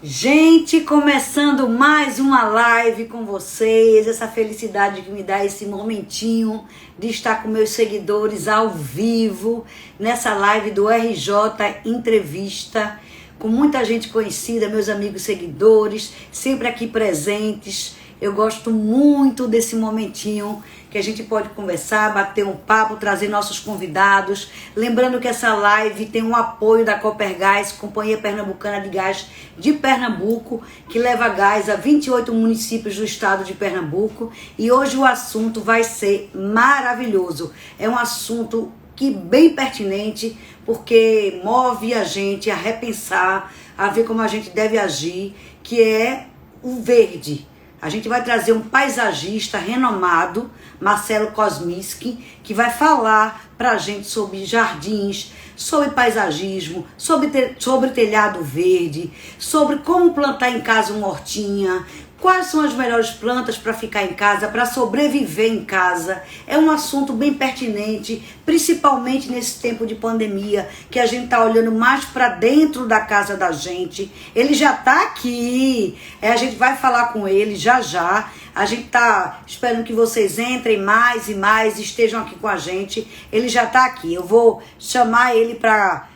Gente, começando mais uma live com vocês, essa felicidade que me dá esse momentinho de estar com meus seguidores ao vivo, nessa live do RJ Entrevista, com muita gente conhecida, meus amigos seguidores, sempre aqui presentes. Eu gosto muito desse momentinho que a gente pode conversar, bater um papo, trazer nossos convidados. Lembrando que essa live tem um apoio da Copergás, Companhia Pernambucana de Gás de Pernambuco, que leva gás a 28 municípios do estado de Pernambuco. E hoje o assunto vai ser maravilhoso. É um assunto que bem pertinente, porque move a gente a repensar, a ver como a gente deve agir, que é o verde. A gente vai trazer um paisagista renomado, Marcelo Kosminski, que vai falar para a gente sobre jardins, sobre paisagismo, sobre telhado verde, sobre como plantar em casa uma hortinha, quais são as melhores plantas para ficar em casa, para sobreviver em casa. É um assunto bem pertinente, principalmente nesse tempo de pandemia, que a gente está olhando mais para dentro da casa da gente. Ele já está aqui, a gente vai falar com ele já já. A gente está esperando que vocês entrem mais e mais, estejam aqui com a gente. Ele já está aqui. Eu vou chamar ele para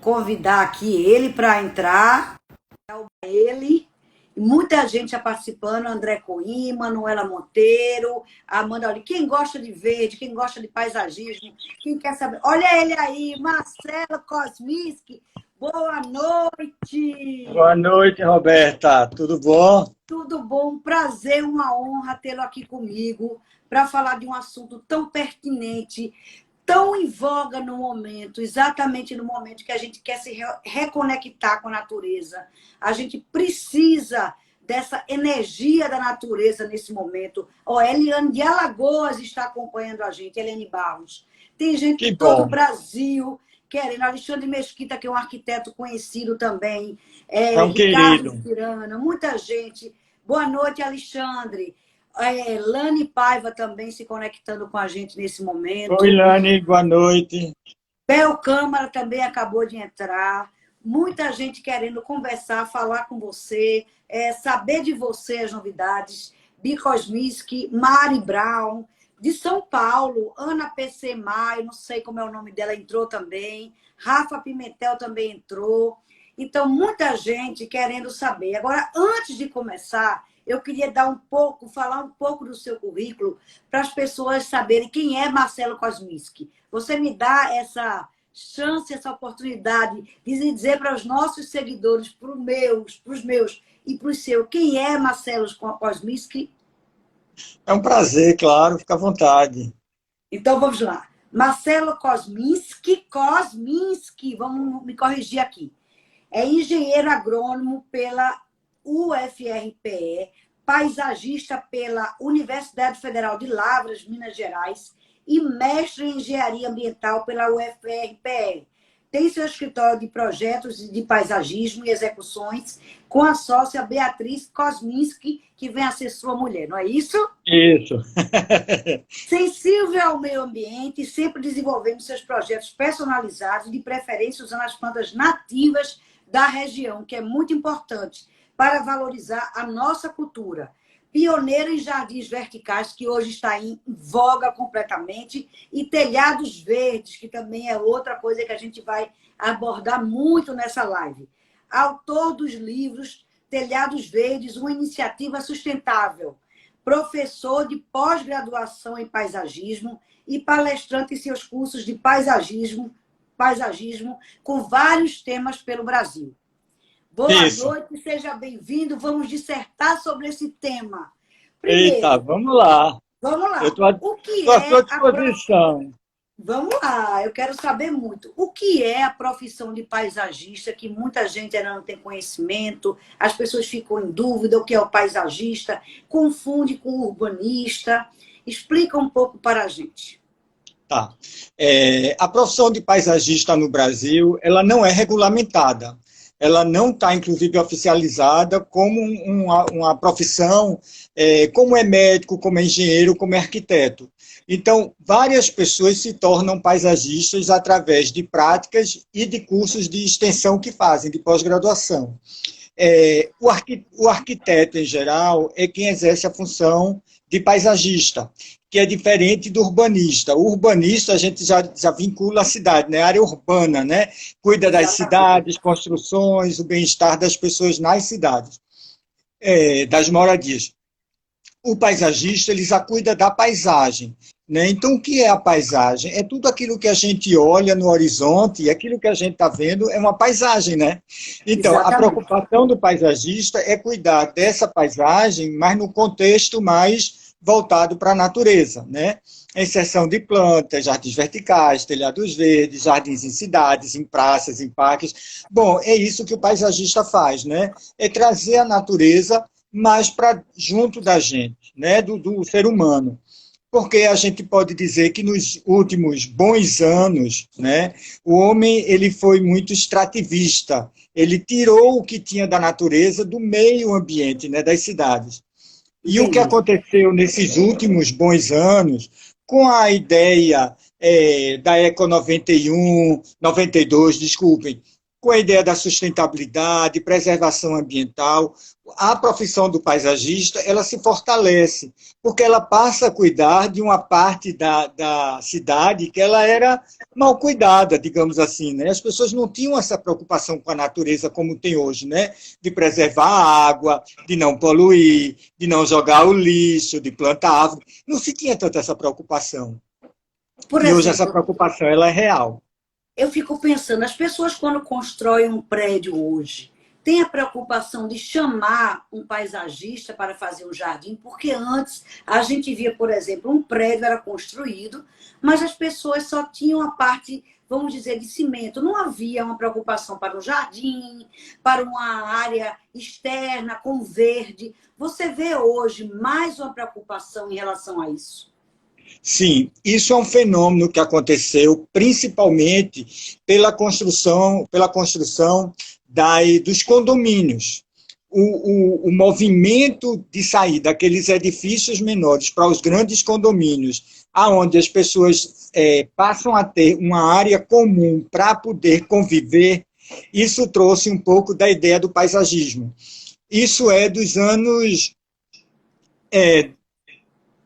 convidar aqui ele para entrar. Ele. Muita gente já participando, André Coimbra, Manuela Monteiro, Amanda Oli. Quem gosta de verde, quem gosta de paisagismo, quem quer saber. Olha ele aí, Marcelo Kosminski. Boa noite! Boa noite, Roberta. Tudo bom? Tudo bom, um prazer, uma honra tê-lo aqui comigo para falar de um assunto tão pertinente, tão em voga no momento, exatamente no momento que a gente quer se reconectar com a natureza. A gente precisa dessa energia da natureza nesse momento. Ó, Eliane de Alagoas está acompanhando a gente, Eliane Barros. Tem gente de todo o Brasil querendo. Alexandre Mesquita, que é um arquiteto conhecido também. É um Ricardo querido. Tirana, muita gente. Boa noite, Alexandre. Lani Paiva também se conectando com a gente nesse momento. Oi, Lani, boa noite. Bel Câmara também acabou de entrar. Muita gente querendo conversar, falar com você, saber de você as novidades. Bi Kosminski, Mari Brown, de São Paulo, Ana PC Maio, não sei como é o nome dela, entrou também. Rafa Pimentel também entrou. Então, muita gente querendo saber. Agora, antes de começar, eu queria falar um pouco do seu currículo para as pessoas saberem quem é Marcelo Kosminski. Você me dá essa chance, essa oportunidade de dizer para os nossos seguidores, para os meus e para os seus, quem é Marcelo Kosminski? É um prazer, claro, fica à vontade. Então, vamos lá. Marcelo Kosminski, vamos me corrigir aqui. É engenheiro agrônomo pela UFRPE, paisagista pela Universidade Federal de Lavras, Minas Gerais, e mestre em engenharia ambiental pela UFRPE. Tem seu escritório de projetos de paisagismo e execuções com a sócia Beatriz Kosminski, que vem a ser sua mulher, não é isso? Isso. Sensível ao meio ambiente, sempre desenvolvendo seus projetos personalizados, de preferência usando as plantas nativas da região, que é muito importante para valorizar a nossa cultura. Pioneiro em jardins verticais, que hoje está em voga completamente, e telhados verdes, que também é outra coisa que a gente vai abordar muito nessa live. Autor dos livros Telhados Verdes, uma iniciativa sustentável. Professor de pós-graduação em paisagismo e palestrante em seus cursos de paisagismo com vários temas pelo Brasil. Boa noite, seja bem-vindo. Vamos dissertar sobre esse tema. Primeiro, eita, vamos lá. Vamos lá. Eu estou à sua disposição. Vamos lá, eu quero saber muito. O que é a profissão de paisagista, que muita gente ainda não tem conhecimento, as pessoas ficam em dúvida o que é o paisagista, confunde com o urbanista. Explica um pouco para a gente. Tá. A profissão de paisagista no Brasil, ela não é regulamentada. Ela não está, inclusive, oficializada como uma profissão, como é médico, como é engenheiro, como é arquiteto. Então, várias pessoas se tornam paisagistas através de práticas e de cursos de extensão que fazem, de pós-graduação. O arquiteto, em geral, é quem exerce a função de paisagista, que é diferente do urbanista. O urbanista, a gente já vincula a cidade, né? A área urbana, né? Cuida das cidades, construções, o bem-estar das pessoas nas cidades, das moradias. O paisagista, ele já cuida da paisagem, né? Então, o que é a paisagem? É tudo aquilo que a gente olha no horizonte, e aquilo que a gente está vendo é uma paisagem, né? Então, a preocupação do paisagista é cuidar dessa paisagem, mas no contexto mais voltado para a natureza, né? Exceção de plantas, jardins verticais, telhados verdes, jardins em cidades, em praças, em parques. Bom, é isso que o paisagista faz, né? É trazer a natureza mais para junto da gente, né? do ser humano. Porque a gente pode dizer que nos últimos bons anos, né, o homem ele foi muito extrativista. Ele tirou o que tinha da natureza do meio ambiente, né, das cidades. E o que aconteceu nesses últimos bons anos, com a ideia da Eco 91, 92, desculpem, com a ideia da sustentabilidade, preservação ambiental, a profissão do paisagista ela se fortalece, porque ela passa a cuidar de uma parte da cidade que ela era mal cuidada, digamos assim, né? As pessoas não tinham essa preocupação com a natureza como tem hoje, né? De preservar a água, de não poluir, de não jogar o lixo, de plantar árvore. Não se tinha tanta essa preocupação. Por e exemplo, hoje essa preocupação ela é real. Eu fico pensando, as pessoas quando constroem um prédio hoje, têm a preocupação de chamar um paisagista para fazer um jardim, porque antes a gente via, por exemplo, um prédio era construído, mas as pessoas só tinham a parte, vamos dizer, de cimento. Não havia uma preocupação para um jardim, para uma área externa com verde. Você vê hoje mais uma preocupação em relação a isso? Sim, isso é um fenômeno que aconteceu principalmente pela construção dos condomínios. O movimento de sair daqueles edifícios menores para os grandes condomínios, aonde as pessoas passam a ter uma área comum para poder conviver, isso trouxe um pouco da ideia do paisagismo. Isso é dos anos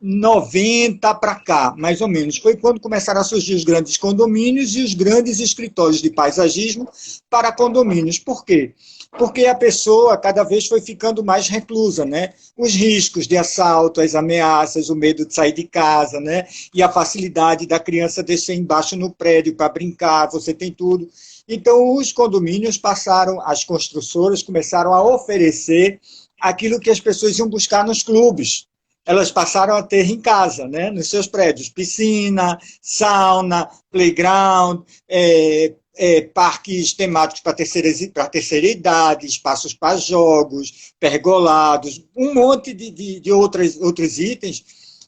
90 para cá, mais ou menos. Foi quando começaram a surgir os grandes condomínios e os grandes escritórios de paisagismo para condomínios. Por quê? Porque a pessoa cada vez foi ficando mais reclusa, né? Os riscos de assalto, as ameaças, o medo de sair de casa, né? E a facilidade da criança descer embaixo no prédio para brincar, você tem tudo. Então, os condomínios as construtoras começaram a oferecer aquilo que as pessoas iam buscar nos clubes. Elas passaram a ter em casa, né, nos seus prédios, piscina, sauna, playground, parques temáticos para terceira idade, espaços para jogos, pergolados, um monte de outros itens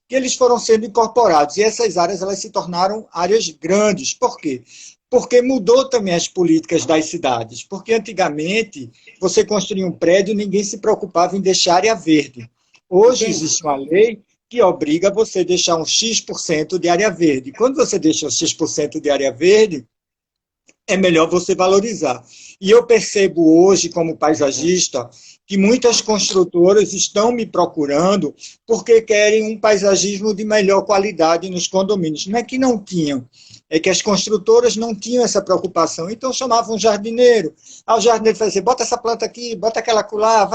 que eles foram sendo incorporados. E essas áreas elas se tornaram áreas grandes. Por quê? Porque mudou também as políticas das cidades. Porque antigamente, você construía um prédio e ninguém se preocupava em deixar área verde. Hoje existe uma lei que obriga você a deixar um X% de área verde. Quando você deixa um X% de área verde, é melhor você valorizar. E eu percebo hoje, como paisagista, que muitas construtoras estão me procurando porque querem um paisagismo de melhor qualidade nos condomínios. Não é que não tinham, é que as construtoras não tinham essa preocupação. Então chamavam um jardineiro. O jardineiro fazia, bota essa planta aqui, bota aquela acolá,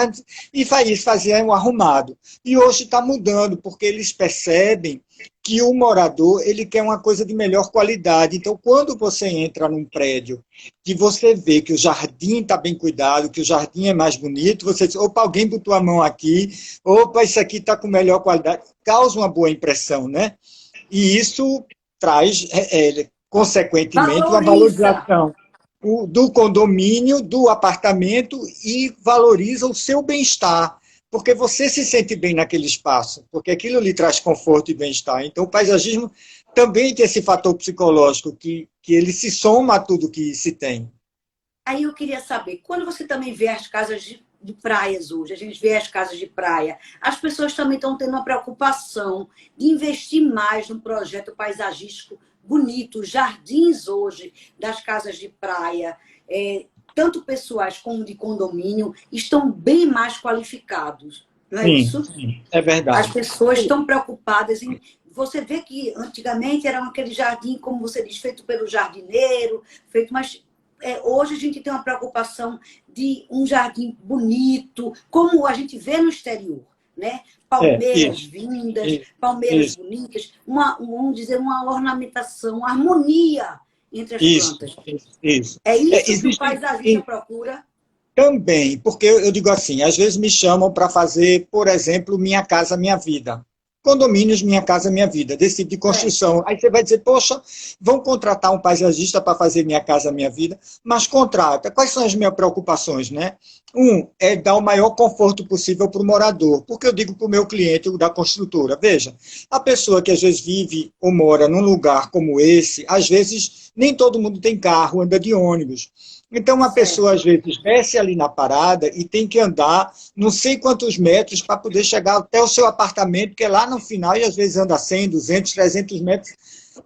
e fazia um arrumado. E hoje está mudando, porque eles percebem que o morador ele quer uma coisa de melhor qualidade. Então, quando você entra num prédio que você vê que o jardim está bem cuidado, que o jardim é mais bonito, você diz, opa, alguém botou a mão aqui, opa, isso aqui está com melhor qualidade, causa uma boa impressão, né? E isso traz, consequentemente, uma valorização do condomínio, do apartamento e valoriza o seu bem-estar, porque você se sente bem naquele espaço, porque aquilo lhe traz conforto e bem-estar. Então, o paisagismo também tem esse fator psicológico, que ele se soma a tudo que se tem. Aí eu queria saber, quando você também vê as casas de praias hoje, a gente vê as casas de praia, as pessoas também estão tendo uma preocupação de investir mais num projeto paisagístico bonito, jardins hoje das casas de praia, tanto pessoais como de condomínio, estão bem mais qualificados. Não é Sim, isso? sim, é As verdade. pessoas estão preocupadas em... Você vê que antigamente era aquele jardim, como você diz, feito pelo jardineiro, feito, mas hoje a gente tem uma preocupação de um jardim bonito, como a gente vê no exterior, né? Palmeiras Isso, vindas, isso, palmeiras isso, bonitas, vamos dizer, uma ornamentação, uma harmonia entre as isso, plantas. isso. É isso que o Existe, paisagista procura? também, porque eu digo assim, às vezes me chamam para fazer, por exemplo, Minha Casa Minha Vida. Condomínios Minha Casa Minha Vida, desse tipo de Certo. construção. Aí você vai dizer, poxa, vão contratar um paisagista para fazer Minha Casa Minha Vida, mas contrata. Quais são as minhas preocupações, né? É dar o maior conforto possível para o morador. Porque eu digo para o meu cliente, o da construtora, veja, a pessoa que às vezes vive ou mora num lugar como esse, às vezes nem todo mundo tem carro, anda de ônibus. Então, uma pessoa, Certo. às vezes, desce ali na parada e tem que andar não sei quantos metros para poder chegar até o seu apartamento, que é lá no final, e às vezes anda 100, 200, 300 metros.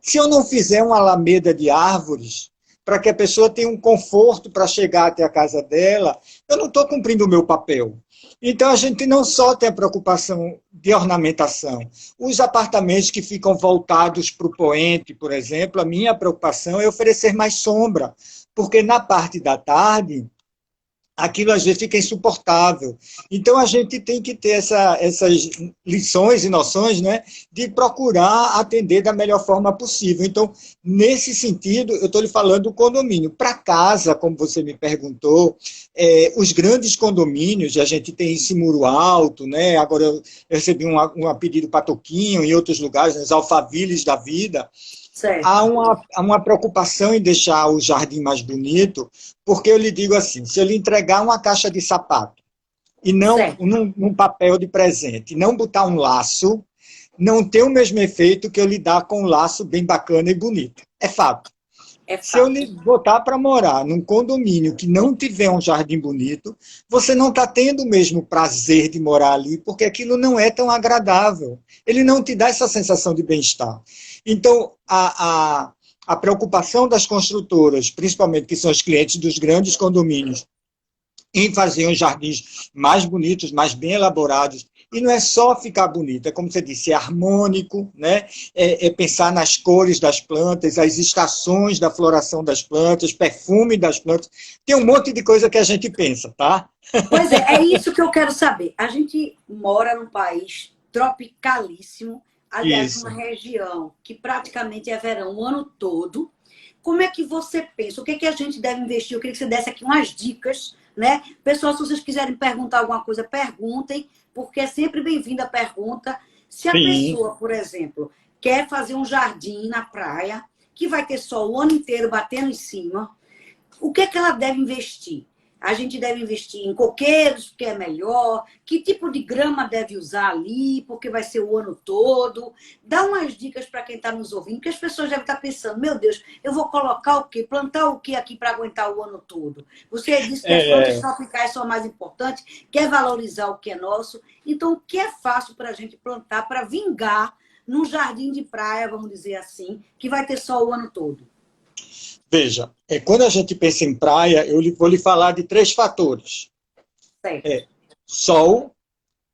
Se eu não fizer uma alameda de árvores, para que a pessoa tenha um conforto para chegar até a casa dela, eu não estou cumprindo o meu papel. Então, a gente não só tem a preocupação de ornamentação. Os apartamentos que ficam voltados para o poente, por exemplo, a minha preocupação é oferecer mais sombra, porque na parte da tarde, aquilo às vezes fica insuportável. Então a gente tem que ter essas lições e noções, né, de procurar atender da melhor forma possível. Então, nesse sentido, eu estou lhe falando do condomínio. Para casa, como você me perguntou, os grandes condomínios, a gente tem esse Muro Alto, né, agora eu recebi um pedido para Toquinho, em outros lugares, nos Alphavilles da vida, Certo. há uma preocupação em deixar o jardim mais bonito, porque eu lhe digo assim, se eu lhe entregar uma caixa de sapato e não Certo. num papel de presente, não botar um laço, não tem o mesmo efeito que eu lhe dar com um laço bem bacana e bonito. É fato. É Se eu lhe fato. botar para morar num condomínio que não tiver um jardim bonito, você não está tendo o mesmo prazer de morar ali, porque aquilo não é tão agradável. Ele não te dá essa sensação de bem-estar. Então, a preocupação das construtoras, principalmente que são os clientes dos grandes condomínios, em fazer uns jardins mais bonitos, mais bem elaborados. E não é só ficar bonito, é como você disse, é harmônico, né? É pensar nas cores das plantas, as estações da floração das plantas, perfume das plantas. Tem um monte de coisa que a gente pensa, tá? Pois é isso que eu quero saber. A gente mora num país tropicalíssimo, aliás, Isso. numa região que praticamente é verão o ano todo. Como é que você pensa? O que é que a gente deve investir? Eu queria que você desse aqui umas dicas, né? Pessoal, se vocês quiserem perguntar alguma coisa, perguntem, porque é sempre bem-vinda a pergunta. Se a Sim. pessoa, por exemplo, quer fazer um jardim na praia, que vai ter sol o ano inteiro batendo em cima, o que é que ela deve investir? A gente deve investir em coqueiros, porque é melhor. Que tipo de grama deve usar ali, porque vai ser o ano todo. Dá umas dicas para quem está nos ouvindo, porque as pessoas devem estar pensando, meu Deus, eu vou colocar o quê? Plantar o quê aqui para aguentar o ano todo? Você disse que as plantas É, tropicais são mais importantes, quer valorizar o que é nosso. Então, o que é fácil para a gente plantar para vingar num jardim de praia, vamos dizer assim, que vai ter sol o ano todo? veja, quando a gente pensa em praia, vou lhe falar de 3 fatores. Certo, Sol,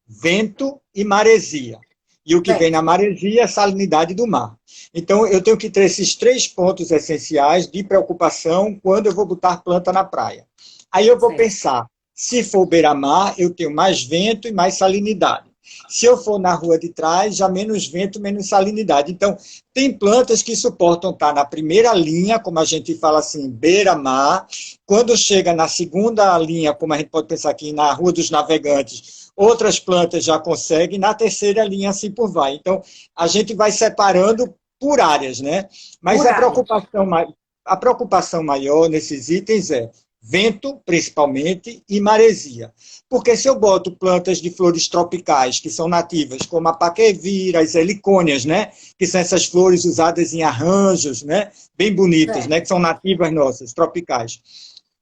vento e maresia. E o que vem na certo, maresia é a salinidade do mar. Então, eu tenho que ter esses 3 pontos essenciais de preocupação quando eu vou botar planta na praia. Aí eu vou certo. pensar, se for beira-mar, eu tenho mais vento e mais salinidade. Se eu for na rua de trás, já menos vento, menos salinidade. Então, tem plantas que suportam estar na primeira linha, como a gente fala assim, beira-mar. Quando chega na segunda linha, como a gente pode pensar aqui na Rua dos Navegantes, outras plantas já conseguem, na terceira linha assim por vai. Então, a gente vai separando por áreas, né? Mas Por áreas. a preocupação maior nesses itens é vento, principalmente, e maresia. Porque se eu boto plantas de flores tropicais, que são nativas, como a paquevira, as helicônias, né? Que são essas flores usadas em arranjos, né? Bem bonitas, né? Certo, Que são nativas nossas, tropicais.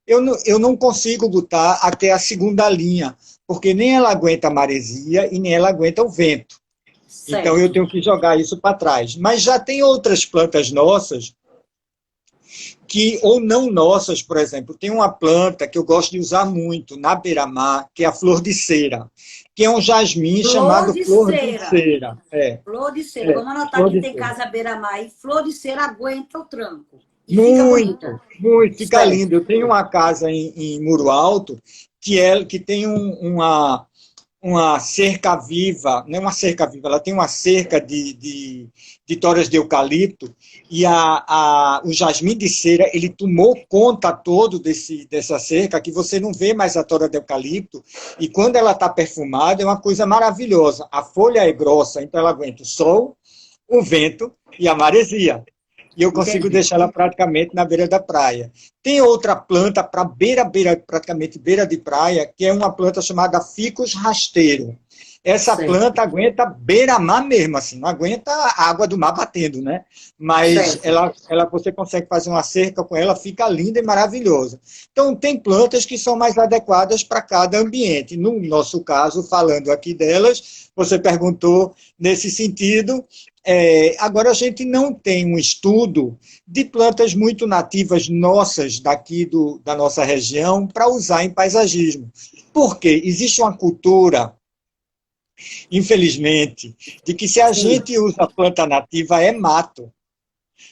Eu não consigo botar até a segunda linha, porque nem ela aguenta a maresia e nem ela aguenta o vento. Então eu certo. tenho que jogar isso para trás. Mas já tem outras plantas nossas que, ou não nossas, por exemplo. Tem uma planta que eu gosto de usar muito na beira-mar, que é a flor de cera, que é um jasmim Flor chamado de flor de cera. cera. Flor de cera. Vamos anotar Flor que de tem cera. casa beira-mar e flor de cera aguenta o tranco. E fica Muito, bonita. muito, fica Certo. lindo. Eu tenho uma casa em Muro Alto que tem uma cerca viva, não é uma cerca viva, ela tem uma cerca de toras de eucalipto, e o jasmim de cera, ele tomou conta todo dessa cerca, que você não vê mais a tora de eucalipto, e quando ela está perfumada, é uma coisa maravilhosa. A folha é grossa, então ela aguenta o sol, o vento e a maresia. E eu consigo Entendi. deixar ela praticamente na beira da praia. Tem outra planta para praticamente beira de praia, que é uma planta chamada ficus rasteiro. Essa Certo. planta aguenta beira-mar mesmo, assim, não aguenta a água do mar batendo, né? Mas Certo. você consegue fazer uma cerca com ela, fica linda e maravilhosa. Então, tem plantas que são mais adequadas para cada ambiente. No nosso caso, falando aqui delas, você perguntou nesse sentido. Agora, a gente não tem um estudo de plantas muito nativas nossas, daqui da nossa região, para usar em paisagismo. Por quê? Existe uma cultura, infelizmente, de que se a Sim. gente usa planta nativa é mato.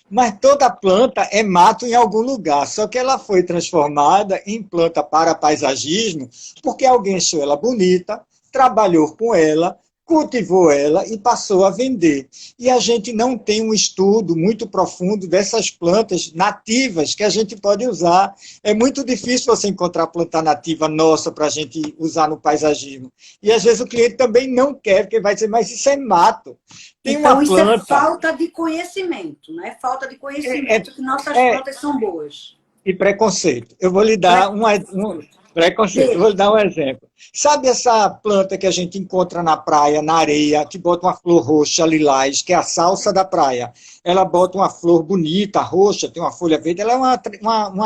Mas toda planta é mato em algum lugar, só que ela foi transformada em planta para paisagismo porque alguém achou ela bonita, trabalhou com ela, cultivou ela e passou a vender. E a gente não tem um estudo muito profundo dessas plantas nativas que a gente pode usar. É muito difícil você encontrar planta nativa nossa para a gente usar no paisagismo. E às vezes o cliente também não quer, porque vai dizer, mas isso é mato. Tem uma Então, isso é planta. falta de conhecimento, né? Falta de É, conhecimento que nossas é, plantas são boas. e preconceito. Eu vou lhe dar um Preconceito. preconceito. Eu Dê. vou lhe dar um exemplo. Sabe essa planta que a gente encontra na praia, na areia, que bota uma flor roxa, lilás, que é a salsa da praia? Ela bota uma flor bonita, roxa, tem uma folha verde, ela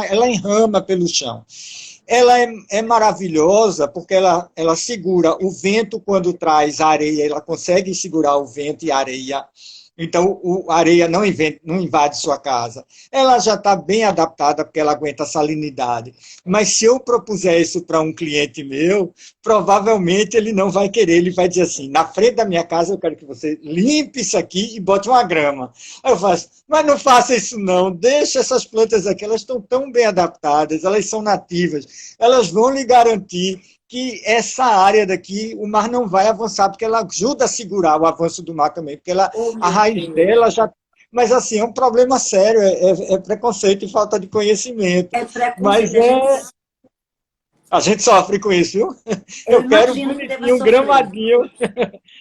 ela enrama pelo chão. Ela é maravilhosa porque ela segura o vento quando traz a areia, ela consegue segurar o vento e a areia. Então, a areia não invade sua casa. Ela já está bem adaptada, porque ela aguenta a salinidade. Mas se eu propuser isso para um cliente meu, provavelmente ele não vai querer. Ele vai dizer assim, na frente da minha casa eu quero que você limpe isso aqui e bote uma grama. Aí eu faço, mas não faça isso não. Deixa essas plantas aqui, elas estão tão bem adaptadas, elas são nativas. Elas vão lhe garantir que essa área daqui, o mar não vai avançar, porque ela ajuda a segurar o avanço do mar também, porque Oh, a meu raiz Deus. dela já... Mas, assim, é um problema sério, é preconceito e falta de conhecimento. É preconceito. Mas A gente, a gente sofre com isso, viu? eu Eu quero imagino que deva bonitinho, um sofrer. gramadinho,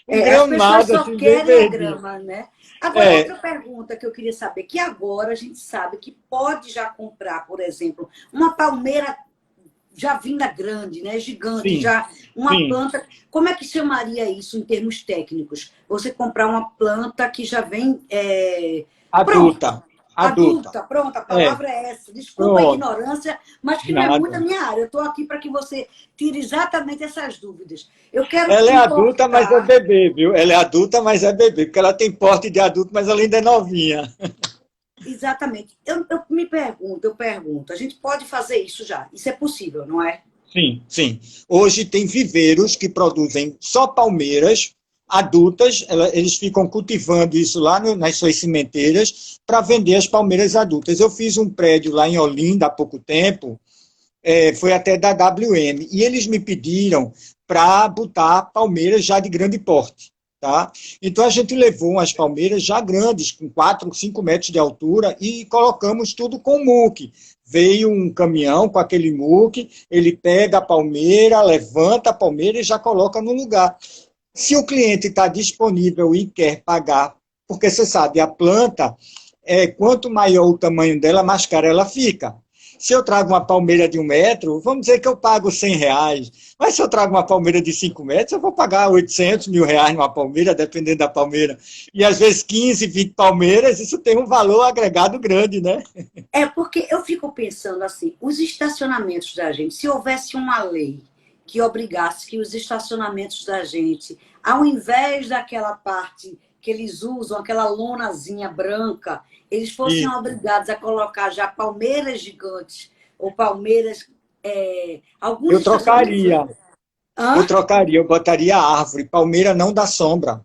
um É, as pessoas gramado, só assim, bem querem a verdinho. grama, né? Agora, É, outra pergunta que eu queria saber, que agora a gente sabe que pode já comprar, por exemplo, uma palmeira já vinda grande, né? Gigante, sim, já uma sim, planta. Como é que chamaria isso em termos técnicos? Você comprar uma planta que já vem pronta, adulta, adulta. adulta, pronta, a É, palavra é essa. Desculpa a pronto, ignorância, mas que não é muito a nada. minha área. Eu estou aqui para que você tire exatamente essas dúvidas. Eu quero Ela é adulta, mas é importar. bebê, viu? Ela é adulta, mas é bebê, porque ela tem porte de adulto, mas ela ainda é novinha. Exatamente. Eu pergunto, a gente pode fazer isso já? Isso é possível, não é? Sim, sim. Hoje tem viveiros que produzem só palmeiras adultas, eles ficam cultivando isso lá nas suas cimenteiras para vender as palmeiras adultas. Eu fiz um prédio lá em Olinda há pouco tempo, foi até da WM, e eles me pediram para botar palmeiras já de grande porte. Tá? Então a gente levou umas palmeiras já grandes, com 4, 5 metros de altura, e colocamos tudo com muque. Veio um caminhão com aquele muque, ele pega a palmeira, levanta a palmeira e já coloca no lugar. Se o cliente está disponível e quer pagar, porque você sabe, a planta, quanto maior o tamanho dela, mais cara ela fica. Se eu trago uma palmeira de 1 metro, vamos dizer que eu pago R$ 100. Mas se eu trago uma palmeira de 5 metros, eu vou pagar 800 mil reais numa palmeira, dependendo da palmeira. E às vezes 15, 20 palmeiras, isso tem um valor agregado grande, né? É porque eu fico pensando assim, os estacionamentos da gente, se houvesse uma lei que obrigasse que os estacionamentos da gente, ao invés daquela parte que eles usam, aquela lonazinha branca, eles fossem E obrigados a colocar já palmeiras gigantes ou palmeiras, alguns eu estacionamentos. trocaria, eu Hã? trocaria, eu botaria árvore. Palmeira não dá sombra.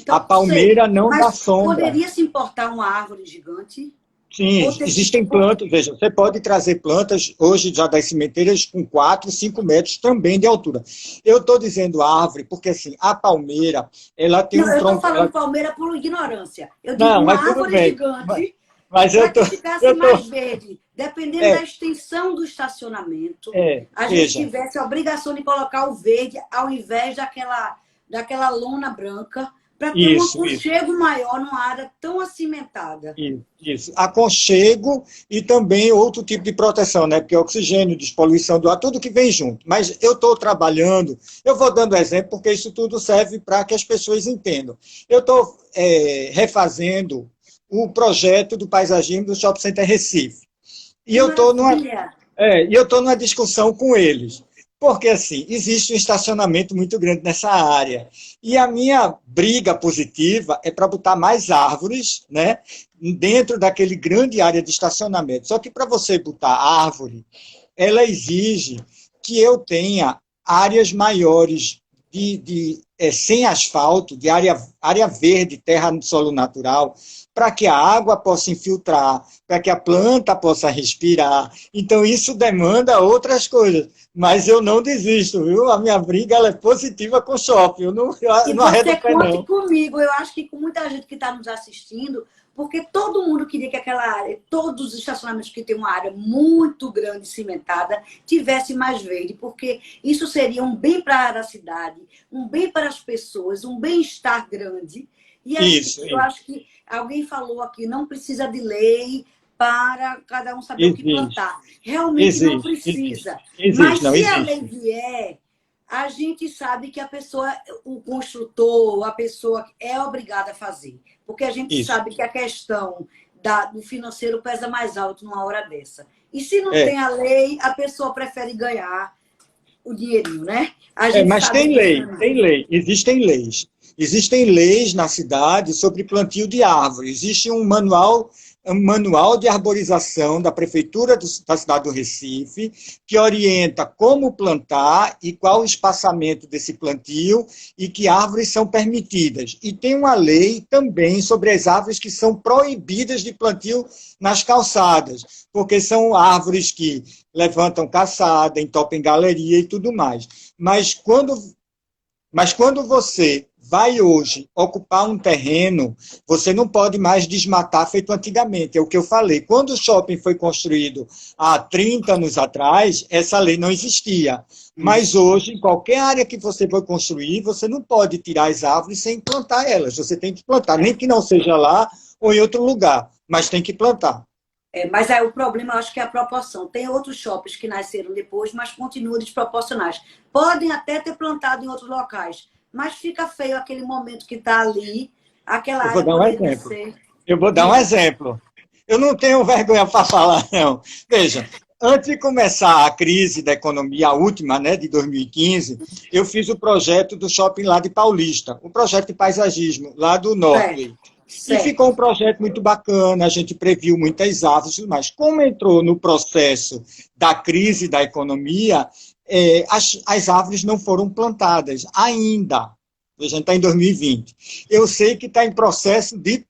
A Então, sei, palmeira não dá mas sombra. poderia se importar uma árvore gigante? Sim, Ou tem que. existem plantas, veja, você pode trazer plantas hoje já das cimenteiras com 4, 5 metros também de altura. Eu estou dizendo árvore porque assim, a palmeira, ela tem Não, um eu estou tronco, falando palmeira por ignorância. Eu digo não, uma mas tudo árvore bem. Mas, gigante mas para que ficasse eu tô, mais verde. Dependendo da é, extensão do estacionamento, a gente veja, tivesse a obrigação de colocar o verde ao invés daquela lona branca, para ter um isso. aconchego maior numa área tão acimentada. Isso. Aconchego e também outro tipo de proteção, né? Porque oxigênio, despoluição do ar, tudo que vem junto. Mas eu estou trabalhando, eu vou dando exemplo, porque isso tudo serve para que as pessoas entendam. Eu estou refazendo o projeto do paisagismo do Shopping Center Recife. E Que eu estou maravilha! numa discussão com eles. Porque, assim, existe um estacionamento muito grande nessa área. E a minha briga positiva é para botar mais árvores, né, dentro daquele grande área de estacionamento. Só que para você botar árvore, ela exige que eu tenha áreas maiores sem asfalto, de área verde, terra no solo natural, para que a água possa infiltrar, para que a planta possa respirar. Então, isso demanda outras coisas. Mas eu não desisto, viu? A minha briga ela é positiva com o shopping. Eu E não arredo o você pé, conte não. comigo, eu acho que com muita gente que está nos assistindo, porque todo mundo queria que aquela área, todos os estacionamentos que tem uma área muito grande, cimentada, tivesse mais verde, porque isso seria um bem para a cidade, um bem para as pessoas, um bem-estar grande. E eu Isso. acho que alguém falou aqui, não precisa de lei para cada um saber o que Existe, plantar. Realmente não existe. precisa. Mas Existe, não se a lei existe. vier, a gente sabe que a pessoa, o construtor, a pessoa é obrigada a fazer. Porque a gente Isso. sabe que a questão do financeiro pesa mais alto numa hora dessa. E se não É, tem a lei, a pessoa prefere ganhar o dinheirinho, né? A gente mas sabe disso, né, tem Márcia? lei, existem leis. Existem leis na cidade sobre plantio de árvores. Existe um manual de arborização da Prefeitura da cidade do Recife, que orienta como plantar e qual o espaçamento desse plantio e que árvores são permitidas. E tem uma lei também sobre as árvores que são proibidas de plantio nas calçadas, porque são árvores que levantam caçada, entopem galeria e tudo mais. Mas quando você vai hoje ocupar um terreno, você não pode mais desmatar feito antigamente. É o que eu falei. Quando o shopping foi construído há 30 anos atrás, essa lei não existia. Mas Isso. hoje, em qualquer área que você for construir, você não pode tirar as árvores sem plantar elas. Você tem que plantar, nem que não seja lá ou em outro lugar, mas tem que plantar. Mas aí o problema, eu acho que é a proporção. Tem outros shoppings que nasceram depois, mas continuam desproporcionais. Podem até ter plantado em outros locais, mas fica feio aquele momento que está ali. Aquela Eu vou área dar um poderia exemplo. ser. Eu vou dar um Diga. exemplo. Eu não tenho vergonha para falar, não. Veja, antes de começar a crise da economia, a última, né, de 2015, eu fiz o projeto do shopping lá de Paulista, o projeto de paisagismo lá do Certo, Norte. E ficou um certo. projeto muito bacana, a gente previu muitas árvores, mas como entrou no processo da crise da economia, as árvores não foram plantadas ainda. A gente está em 2020. Eu sei que está em processo de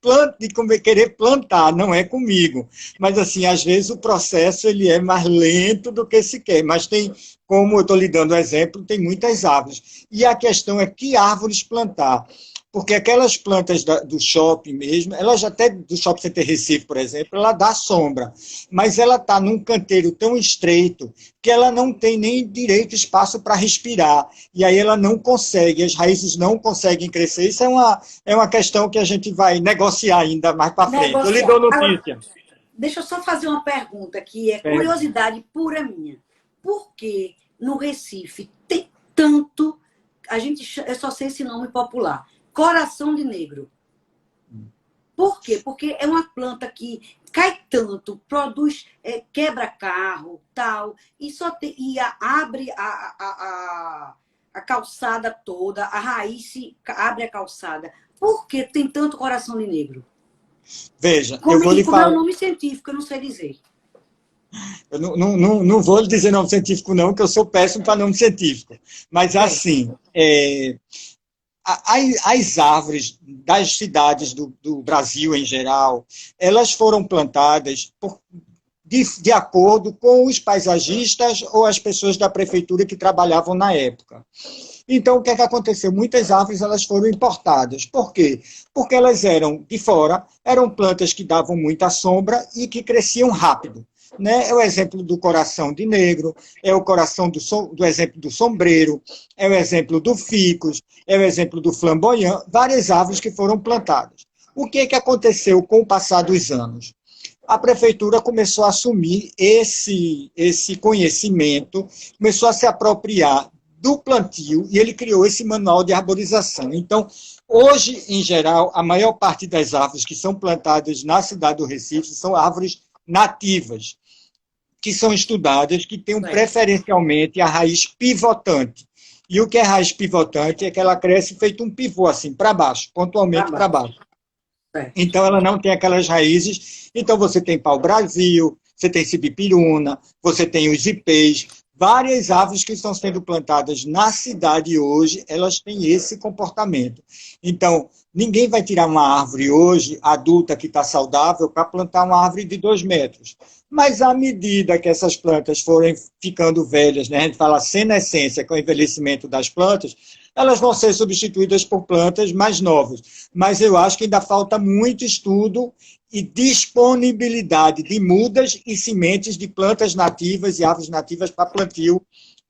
querer plantar, não é comigo. Mas, assim, às vezes o processo ele é mais lento do que se quer. Mas tem, como eu estou lhe dando exemplo, tem muitas árvores. E a questão é que árvores plantar. Porque aquelas plantas do shopping mesmo, ela já até do Shopping Center Recife, por exemplo, ela dá sombra. Mas ela está num canteiro tão estreito que ela não tem nem direito espaço para respirar. E aí ela não consegue, as raízes não conseguem crescer. Isso é uma questão que a gente vai negociar ainda mais para frente. Eu lhe Negociar. dou Agora, notícia. deixa eu só fazer uma pergunta que é Pergunta. curiosidade pura minha. Por que no Recife tem tanto. Eu só sei esse nome popular. Coração de negro. Por quê? Porque é uma planta que cai tanto, produz, quebra carro, tal, e só tem, abre a calçada toda, a raiz se abre a calçada. Por que tem tanto coração de negro? Veja, Como, eu vou lhe como é o falar. nome científico, eu não sei dizer. Eu não vou lhe dizer nome científico, não, que eu sou péssimo para nome científico. Mas, É. assim, as árvores das cidades do Brasil em geral, elas foram plantadas de acordo com os paisagistas ou as pessoas da prefeitura que trabalhavam na época. Então, o que é que aconteceu? Muitas árvores elas foram importadas. Por quê? Porque elas eram de fora, eram plantas que davam muita sombra e que cresciam rápido. Né? É o exemplo do coração de negro, é o coração do exemplo do sombreiro, é o exemplo do ficus, é o exemplo do flamboyant, várias árvores que foram plantadas. O que é que aconteceu com o passar dos anos? A prefeitura começou a assumir esse conhecimento, começou a se apropriar do plantio e ele criou esse manual de arborização. Então, hoje, em geral, a maior parte das árvores que são plantadas na cidade do Recife são árvores nativas, que são estudadas, que têm preferencialmente a raiz pivotante. E o que é raiz pivotante é que ela cresce feito um pivô, assim, para baixo, pontualmente para baixo. Então, ela não tem aquelas raízes. Então, você tem pau-brasil, você tem sibipiruna, você tem os ipês, várias árvores que estão sendo plantadas na cidade hoje, elas têm esse comportamento. Então, ninguém vai tirar uma árvore hoje, adulta, que está saudável, para plantar uma árvore de 2 metros. Mas, à medida que essas plantas forem ficando velhas, né, a gente fala senescência, com o envelhecimento das plantas, elas vão ser substituídas por plantas mais novas. Mas eu acho que ainda falta muito estudo e disponibilidade de mudas e sementes de plantas nativas e árvores nativas para plantio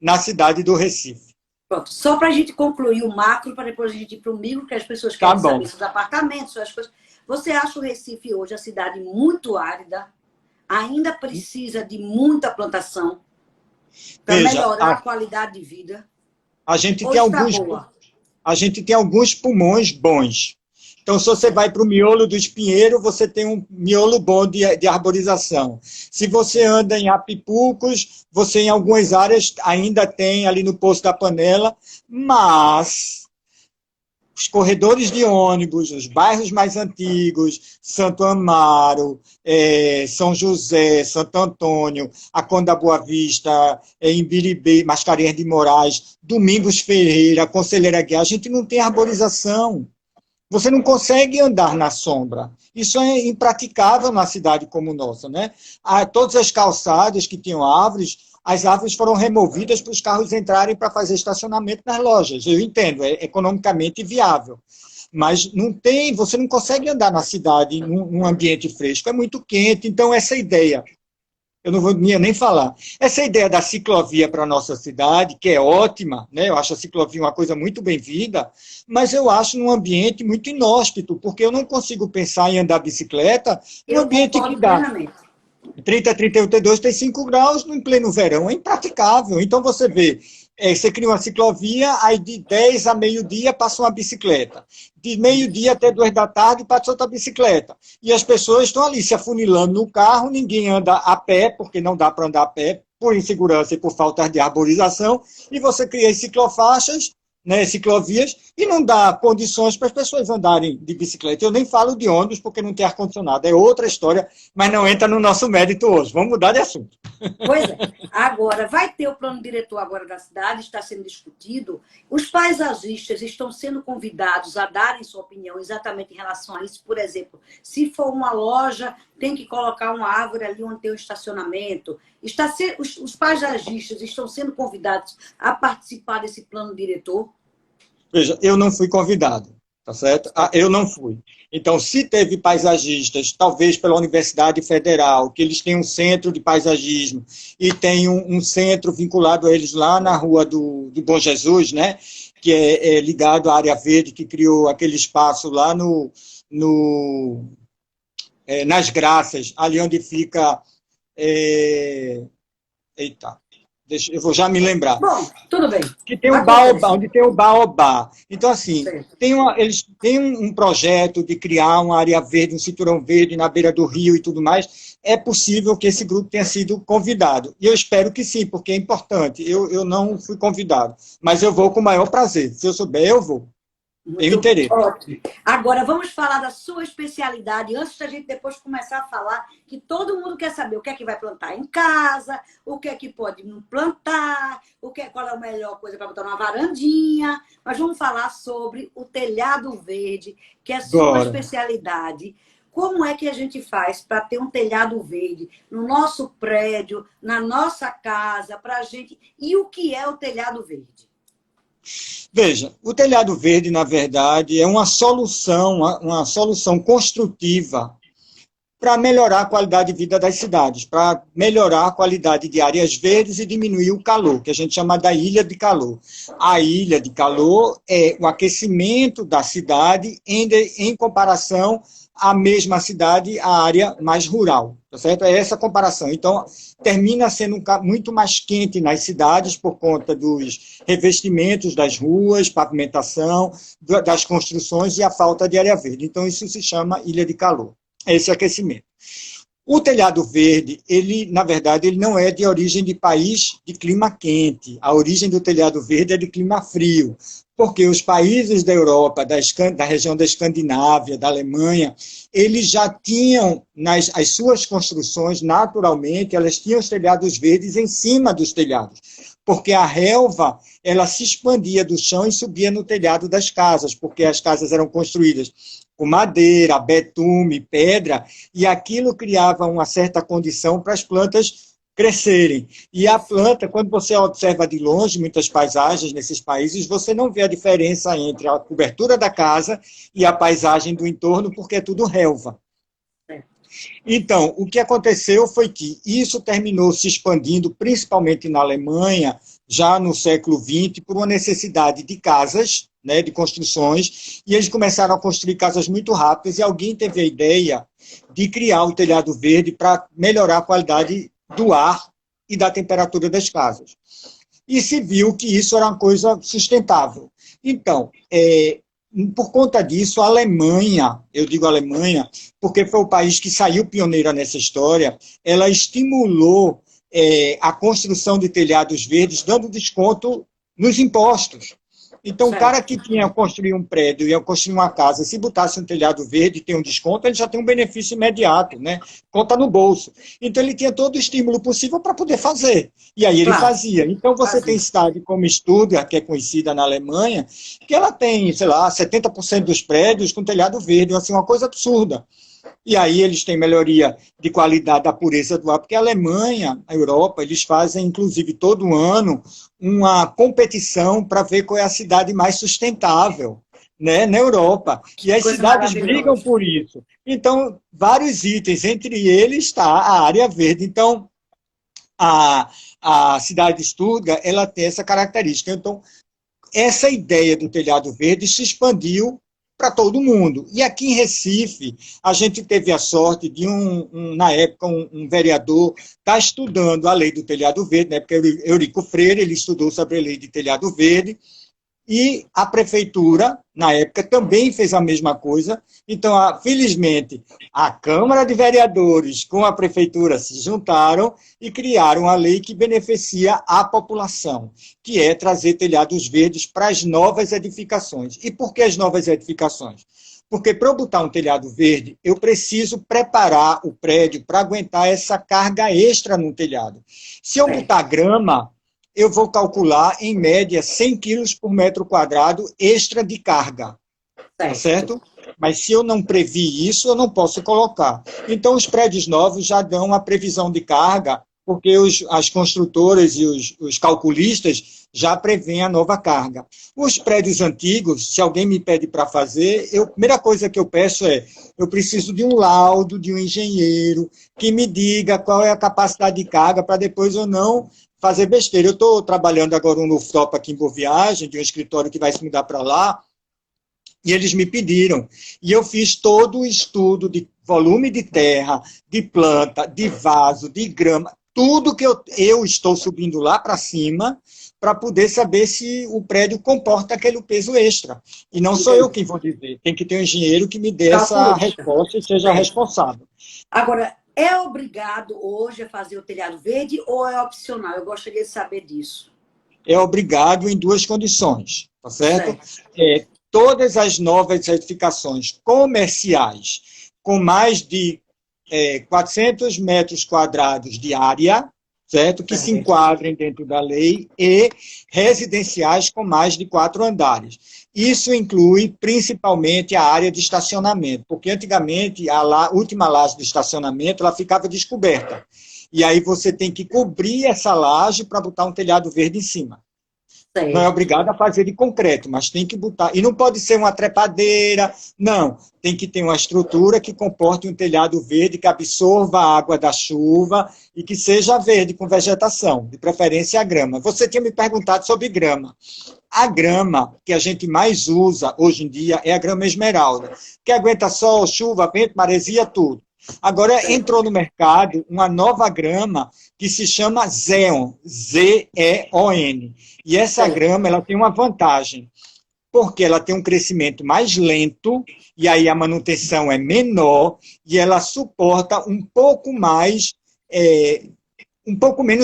na cidade do Recife. Pronto, só para a gente concluir o macro, para depois a gente ir para o micro, que as pessoas querem saber seus apartamentos, suas coisas. Você acha o Recife hoje a cidade muito árida? Ainda precisa de muita plantação para melhorar a qualidade de vida? A gente tem alguns pulmões bons. Então, se você vai para o miolo do espinheiro, você tem um miolo bom de arborização. Se você anda em Apipucos, você em algumas áreas ainda tem ali no Poço da Panela, mas os corredores de ônibus, os bairros mais antigos, Santo Amaro, São José, Santo Antônio, Aconda Boa Vista, Imbiribe, Mascarenhas de Moraes, Domingos Ferreira, Conselheira Guiar, a gente não tem arborização. Você não consegue andar na sombra. Isso é impraticável na cidade como nossa, né? Todas as calçadas que tinham árvores, as árvores foram removidas para os carros entrarem para fazer estacionamento nas lojas. Eu entendo, é economicamente viável. Mas não tem, você não consegue andar na cidade num ambiente fresco, é muito quente. Então, essa ideia, eu não vou nem falar, essa ideia da ciclovia para a nossa cidade, que é ótima, né? Eu acho a ciclovia uma coisa muito bem-vinda, mas eu acho num ambiente muito inóspito, porque eu não consigo pensar em andar bicicleta num ambiente que dá 30, 31, 32, 35 graus em pleno verão, é impraticável. Então, você vê, você cria uma ciclovia, aí de 10 a meio-dia passa uma bicicleta. De meio-dia até 2 da tarde passa outra bicicleta. E as pessoas estão ali se afunilando no carro, ninguém anda a pé, porque não dá para andar a pé, por insegurança e por falta de arborização, e você cria as ciclofaixas, né, ciclovias, e não dá condições para as pessoas andarem de bicicleta. Eu nem falo de ônibus, porque não tem ar-condicionado. É outra história, mas não entra no nosso mérito hoje. Vamos mudar de assunto. Pois é. Agora, vai ter o plano diretor agora da cidade, está sendo discutido. Os paisagistas estão sendo convidados a darem sua opinião exatamente em relação a isso. Por exemplo, se for uma loja, tem que colocar uma árvore ali onde tem o estacionamento. Os paisagistas estão sendo convidados a participar desse plano diretor? Veja, eu não fui convidado, tá certo? Eu não fui. Então, se teve paisagistas, talvez pela Universidade Federal, que eles têm um centro de paisagismo e tem um centro vinculado a eles lá na Rua do Bom Jesus, né? Que é ligado à Área Verde, que criou aquele espaço lá nas Graças, ali onde fica... Eita, eu vou já me lembrar. Bom, tudo bem. Que tem o Baobá, onde tem o Baobá. Então, assim, eles têm um projeto de criar uma área verde, um cinturão verde na beira do rio e tudo mais. é possível que esse grupo tenha sido convidado. E eu espero que sim, porque é importante. Eu não fui convidado, mas eu vou com o maior prazer. Se eu souber, eu vou. Tenho Muito interesse. ótimo. Agora, vamos falar da sua especialidade, antes da gente depois começar a falar que todo mundo quer saber o que é que vai plantar em casa, o que é que pode não plantar, qual é a melhor coisa para botar numa varandinha. Mas vamos falar sobre o telhado verde, que é a sua Agora, especialidade. Como é que a gente faz para ter um telhado verde no nosso prédio, na nossa casa, para a gente... E o que é o telhado verde? veja, o telhado verde, na verdade, é uma solução construtiva para melhorar a qualidade de vida das cidades, para melhorar a qualidade de áreas verdes e diminuir o calor, que a gente chama da ilha de calor. A ilha de calor é o aquecimento da cidade em comparação à mesma cidade, a área mais rural, tá certo? É essa a comparação. Então, termina sendo muito mais quente nas cidades por conta dos revestimentos das ruas, pavimentação, das construções e a falta de área verde. Então, isso se chama ilha de calor, esse aquecimento. O telhado verde, ele, na verdade, ele não é de origem de país de clima quente. A origem do telhado verde é de clima frio, porque os países da Europa, da região da Escandinávia, da Alemanha, eles já tinham, as suas construções, naturalmente, elas tinham os telhados verdes em cima dos telhados, porque a relva, ela se expandia do chão e subia no telhado das casas, porque as casas eram construídas com madeira, betume, pedra, e aquilo criava uma certa condição para as plantas crescerem. E a planta, quando você observa de longe muitas paisagens nesses países, você não vê a diferença entre a cobertura da casa e a paisagem do entorno, porque é tudo relva. Então, o que aconteceu foi que isso terminou se expandindo, principalmente na Alemanha, já no século XX, por uma necessidade de casas, né, de construções, e eles começaram a construir casas muito rápidas, e alguém teve a ideia de criar o telhado verde para melhorar a qualidade do ar e da temperatura das casas. E se viu que isso era uma coisa sustentável. Então, por conta disso, a Alemanha, eu digo Alemanha, porque foi o país que saiu pioneira nessa história, ela estimulou a construção de telhados verdes, dando desconto nos impostos. Então, o cara que tinha construído um prédio, ia construir uma casa, se botasse um telhado verde e tem um desconto, ele já tem um benefício imediato, né? Conta no bolso. Então, ele tinha todo o estímulo possível para poder fazer. E aí ele fazia. Então, você tem cidade como Stuttgart, que é conhecida na Alemanha, que ela tem, sei lá, 70% dos prédios com telhado verde, assim, uma coisa absurda. E aí eles têm melhoria de qualidade da pureza do ar, porque a Alemanha, a Europa, eles fazem, inclusive, todo ano, uma competição para ver qual é a cidade mais sustentável, né, na Europa. E as cidades brigam por isso. Então, vários itens, entre eles está a área verde. Então, a cidade de Stuttgart, ela tem essa característica. Então, essa ideia do telhado verde se expandiu para todo mundo. E aqui em Recife, a gente teve a sorte de, na época, um vereador estar estudando a lei do telhado verde, na época, Eurico Freire, ele estudou sobre a lei de telhado verde, e a prefeitura, na época, também fez a mesma coisa. Então, felizmente, a Câmara de Vereadores com a prefeitura se juntaram e criaram a lei que beneficia a população, que é trazer telhados verdes para as novas edificações. E por que as novas edificações? Porque para eu botar um telhado verde, eu preciso preparar o prédio para aguentar essa carga extra no telhado. Se eu botar grama, eu vou calcular, em média, 100 quilos por metro quadrado extra de carga. Tá certo? Mas se eu não previ isso, eu não posso colocar. Então, os prédios novos já dão a previsão de carga, porque as construtoras e os calculistas já prevêem a nova carga. Os prédios antigos, se alguém me pede para fazer, a primeira coisa que eu peço eu preciso de um laudo, de um engenheiro, que me diga qual é a capacidade de carga, para depois eu não fazer besteira. Eu estou trabalhando agora um rooftop aqui em Boa Viagem, de um escritório que vai se mudar para lá, e eles me pediram. E eu fiz todo o estudo de volume de terra, de planta, de vaso, de grama, tudo que eu estou subindo lá para cima, para poder saber se o prédio comporta aquele peso extra. E não sou eu quem vou dizer. Tem que ter um engenheiro que me dê essa resposta e seja responsável. Agora, É obrigado hoje a fazer o telhado verde ou é opcional? Eu gostaria de saber disso. É obrigado em duas condições, tá certo? Certo. Todas as novas edificações comerciais com mais de 400 metros quadrados de área, certo? Que se Certo. enquadrem dentro da lei, e residenciais com mais de 4 andares. Isso inclui principalmente a área de estacionamento, porque antigamente a última laje de estacionamento ela ficava descoberta. E aí você tem que cobrir essa laje para botar um telhado verde em cima. Não é Certo. obrigado a fazer de concreto, mas tem que botar. E não pode ser uma trepadeira, não. Tem que ter uma estrutura que comporte um telhado verde, que absorva a água da chuva e que seja verde, com vegetação, de preferência a grama. Você tinha me perguntado sobre grama. A grama que a gente mais usa hoje em dia é a grama esmeralda, que aguenta sol, chuva, vento, maresia, tudo. Agora entrou no mercado uma nova grama que se chama Zeon, Z-E-O-N. E essa Certo. grama ela tem uma vantagem, porque ela tem um crescimento mais lento, e aí a manutenção é menor, e ela suporta um pouco menos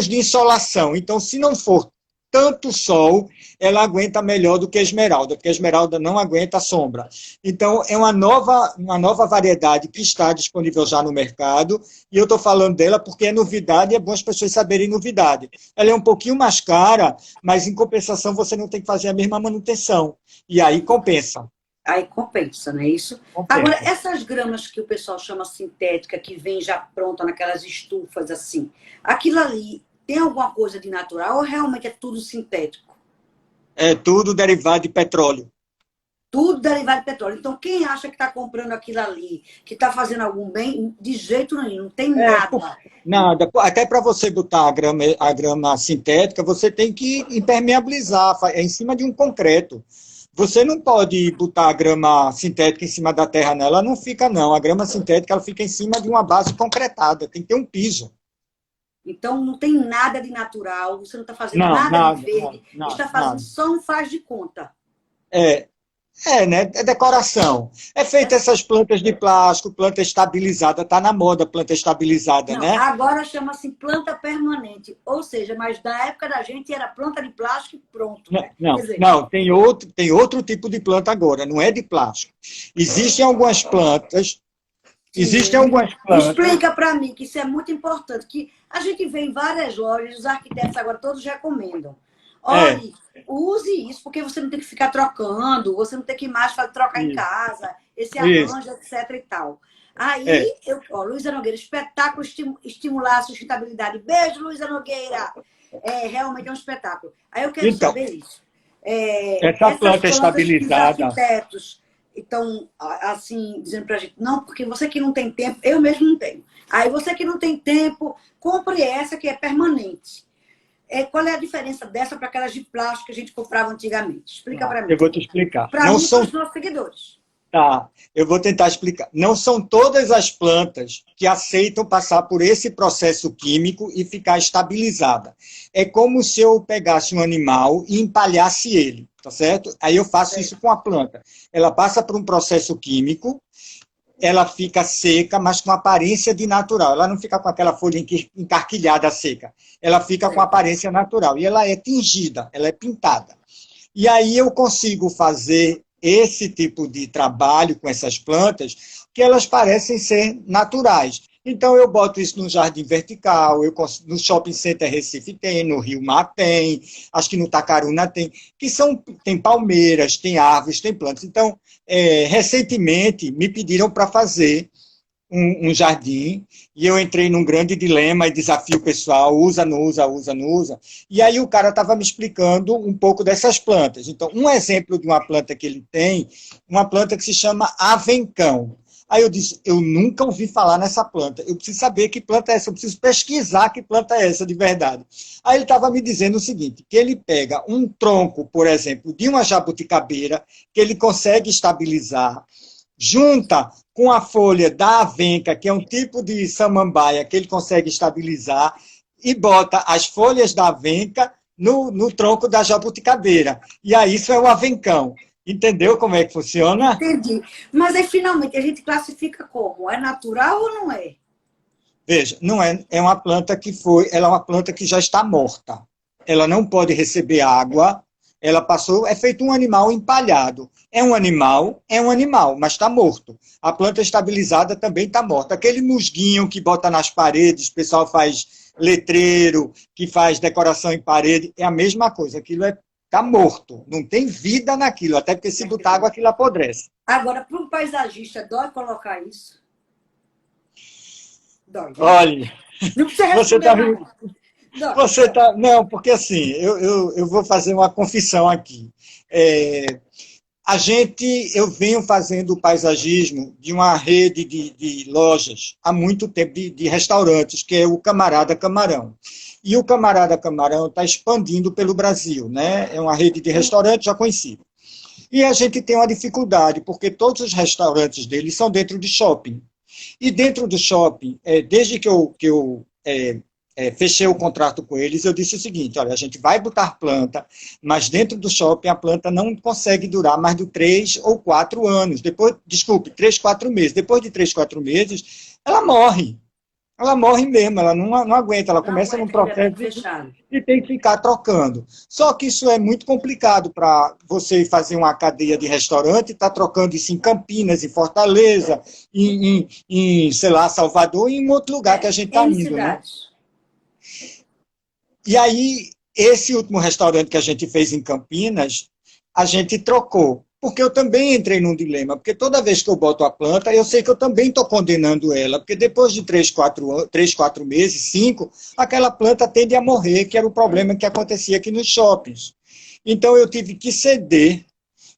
de insolação. Então, se não for tanto sol, ela aguenta melhor do que a esmeralda, porque a esmeralda não aguenta a sombra. Então, é uma nova variedade que está disponível já no mercado, e eu estou falando dela porque é novidade e é bom as pessoas saberem novidade. Ela é um pouquinho mais cara, mas em compensação você não tem que fazer a mesma manutenção. E aí compensa. Aí compensa, não é isso? Agora, Compensa. essas gramas que o pessoal chama sintética, que vem já pronta naquelas estufas assim, aquilo ali tem alguma coisa de natural ou realmente é tudo sintético? É tudo derivado de petróleo. Tudo derivado de petróleo. Então, quem acha que está comprando aquilo ali, que está fazendo algum bem, de jeito nenhum, não tem nada. Nada. Até para você botar a grama sintética, você tem que impermeabilizar, é em cima de um concreto. Você não pode botar a grama sintética em cima da terra, não. Ela não fica, não. A grama sintética ela fica em cima de uma base concretada. Tem que ter um piso. Então, não tem nada de natural, você não está fazendo Não, nada de nada, verde, nada, está fazendo nada. só um faz de conta. É, né? É decoração. É É. feita essas plantas de plástico, planta estabilizada. Está na moda planta estabilizada, Não, né? agora chama-se planta permanente. Ou seja, mas da época da gente era planta de plástico e pronto, Não, né? Quer não, dizer, não, tem outro tipo de planta agora, não é de plástico. Existem algumas plantas, existem sim. algumas plantas, Explica para mim que isso é muito importante, que a gente vê em várias lojas, os arquitetos agora todos recomendam. é, Olhe, use isso, porque você não tem que ficar trocando, você não tem que mais trocar em isso, casa, esse isso, arranjo, etc e tal. Aí, é. Luísa Nogueira, espetáculo estimular a sustentabilidade. Beijo, Luísa Nogueira. Realmente é um espetáculo. Aí eu quero Então, saber isso. essa Essas planta plantas que os estabilizada, arquitetos estão, assim, dizendo para a gente, não, porque você que não tem tempo, eu mesmo não tenho. Aí você que não tem tempo, compre essa que é permanente. Qual é a diferença dessa para aquelas de plástico que a gente comprava antigamente? Explica para eu mim. vou te explicar. Para Não mim e para os são, nossos seguidores. tá, eu vou tentar explicar. Não são todas as plantas que aceitam passar por esse processo químico e ficar estabilizada. É como se eu pegasse um animal e empalhasse ele, tá certo? Aí eu faço isso com a planta. Ela passa por um processo químico, ela fica seca, mas com aparência de natural. Ela não fica com aquela folha encarquilhada seca. Ela fica com Certo. aparência natural. E ela é tingida, ela é pintada. E aí eu consigo fazer esse tipo de trabalho com essas plantas que elas parecem ser naturais. Então eu boto isso no jardim vertical, no shopping center Recife tem, no Rio Mar tem, acho que no Tacaruna tem, tem palmeiras, tem árvores, tem plantas. Então, recentemente me pediram para fazer um jardim, e eu entrei num grande dilema e desafio pessoal, usa, não usa, usa, não usa. E aí o cara estava me explicando um pouco dessas plantas. Então, um exemplo de uma planta que ele tem, uma planta que se chama avencão. Aí eu disse, eu nunca ouvi falar nessa planta, eu preciso saber que planta é essa, eu preciso pesquisar que planta é essa de verdade. Aí ele estava me dizendo o seguinte, que ele pega um tronco, por exemplo, de uma jabuticabeira, que ele consegue estabilizar, junta com a folha da avenca, que é um tipo de samambaia que ele consegue estabilizar, e bota as folhas da avenca no tronco da jabuticabeira. E aí isso é o avencão. Entendeu como é que funciona? Entendi. Mas aí, finalmente, a gente classifica como? É natural ou não é? Veja, não é, é uma planta que foi, ela é uma planta que já está morta. Ela não pode receber água, ela passou, é feito um animal empalhado. É um animal, mas está morto. A planta estabilizada também está morta. Aquele musguinho que bota nas paredes, o pessoal faz letreiro, que faz decoração em parede, é a mesma coisa. Aquilo está morto, não tem vida naquilo, até porque se botar água aquilo apodrece. Agora, para um paisagista, dói colocar isso? Dói, né? Olha, Não precisa você responder, está não. Dói. Você tá. Não, porque assim, eu vou fazer uma confissão aqui. Eu venho fazendo o paisagismo de uma rede de lojas há muito tempo, de restaurantes, que é o Camarada Camarão. E o Camarada Camarão está expandindo pelo Brasil, né? É uma rede de restaurantes já conhecida. E a gente tem uma dificuldade, porque todos os restaurantes deles são dentro de shopping. E dentro do shopping, desde que eu fechei o contrato com eles, eu disse o seguinte, olha, a gente vai botar planta, mas dentro do shopping a planta não consegue durar mais de 3 ou 4 anos. Depois, desculpe, 3, 4 meses. Depois de 3, 4 meses, ela morre. Ela morre mesmo, ela não aguenta, ela Não começa num aguenta aquele processo ambiente fechado. e tem que ficar trocando. Só que isso é muito complicado para você fazer uma cadeia de restaurante e estar trocando isso em Campinas, em Fortaleza, sei lá, Salvador e em outro lugar que a gente está Em indo, né? cidades. E aí, esse último restaurante que a gente fez em Campinas, a gente trocou. Porque eu também entrei num dilema, porque toda vez que eu boto a planta, eu sei que eu também estou condenando ela, porque depois de 3, 4 meses, 5, aquela planta tende a morrer, que era o problema que acontecia aqui nos shoppings. Então eu tive que ceder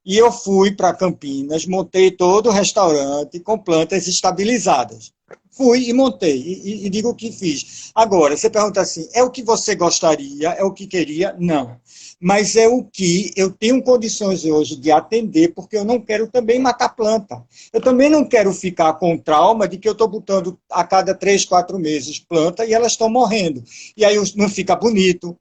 e eu fui para Campinas, montei todo o restaurante com plantas estabilizadas. Fui e montei, e digo o que fiz. Agora, você pergunta assim, é o que você gostaria, é o que queria? Não. Mas é o que eu tenho condições hoje de atender, porque eu não quero também matar planta. Eu também não quero ficar com trauma de que eu estou botando a cada 3, 4 meses planta e elas estão morrendo. E aí não fica bonito,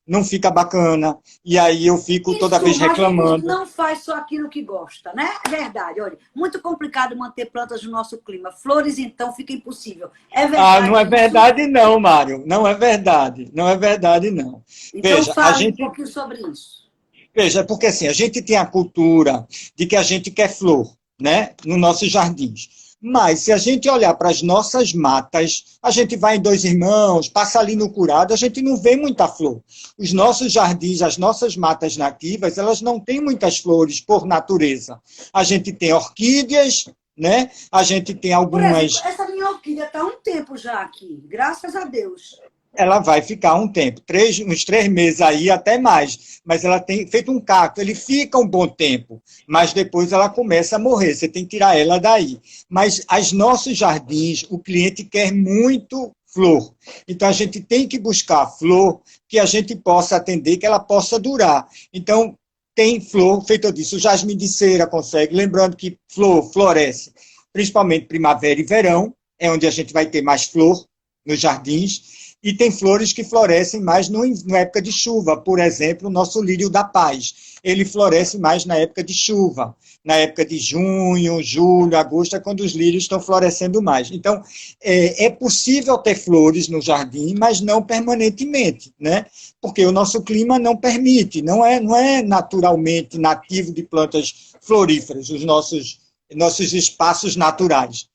não fica bacana, e aí eu fico Em toda vez suma, a gente reclamando. não faz só aquilo que gosta, né? É verdade, olha. Muito complicado manter plantas no nosso clima. Flores, então, fica impossível. É Ah, não verdade é isso? verdade não, Mário. Não é verdade. Não é verdade não. Então, Veja, a fale um gente, pouquinho sobre isso. veja, porque assim, a gente tem a cultura de que a gente quer flor, né, nos nossos jardins. Mas se a gente olhar para as nossas matas, a gente vai em Dois Irmãos, passa ali no Curado, a gente não vê muita flor. Os nossos jardins, as nossas matas nativas, elas não têm muitas flores por natureza. A gente tem orquídeas, né? A gente tem Por exemplo, algumas. essa minha orquídea está há um tempo já aqui, graças a Deus. Ela vai ficar um tempo, uns 3 meses aí, até mais. Mas ela tem feito um cacto, ele fica um bom tempo, mas depois ela começa a morrer, você tem que tirar ela daí. Mas os nossos jardins, o cliente quer muito flor. Então a gente tem que buscar flor que a gente possa atender, que ela possa durar. Então, tem flor, feito disso, o jasmim de cera consegue, lembrando que flor floresce, principalmente primavera e verão, é onde a gente vai ter mais flor nos jardins, e tem flores que florescem mais na época de chuva. Por exemplo, o nosso lírio da paz. Ele floresce mais na época de chuva. Na época de junho, julho, agosto, é quando os lírios estão florescendo mais. Então, é possível ter flores no jardim, mas não permanentemente, né? Porque o nosso clima não permite, não é naturalmente nativo de plantas floríferas, os nossos espaços naturais.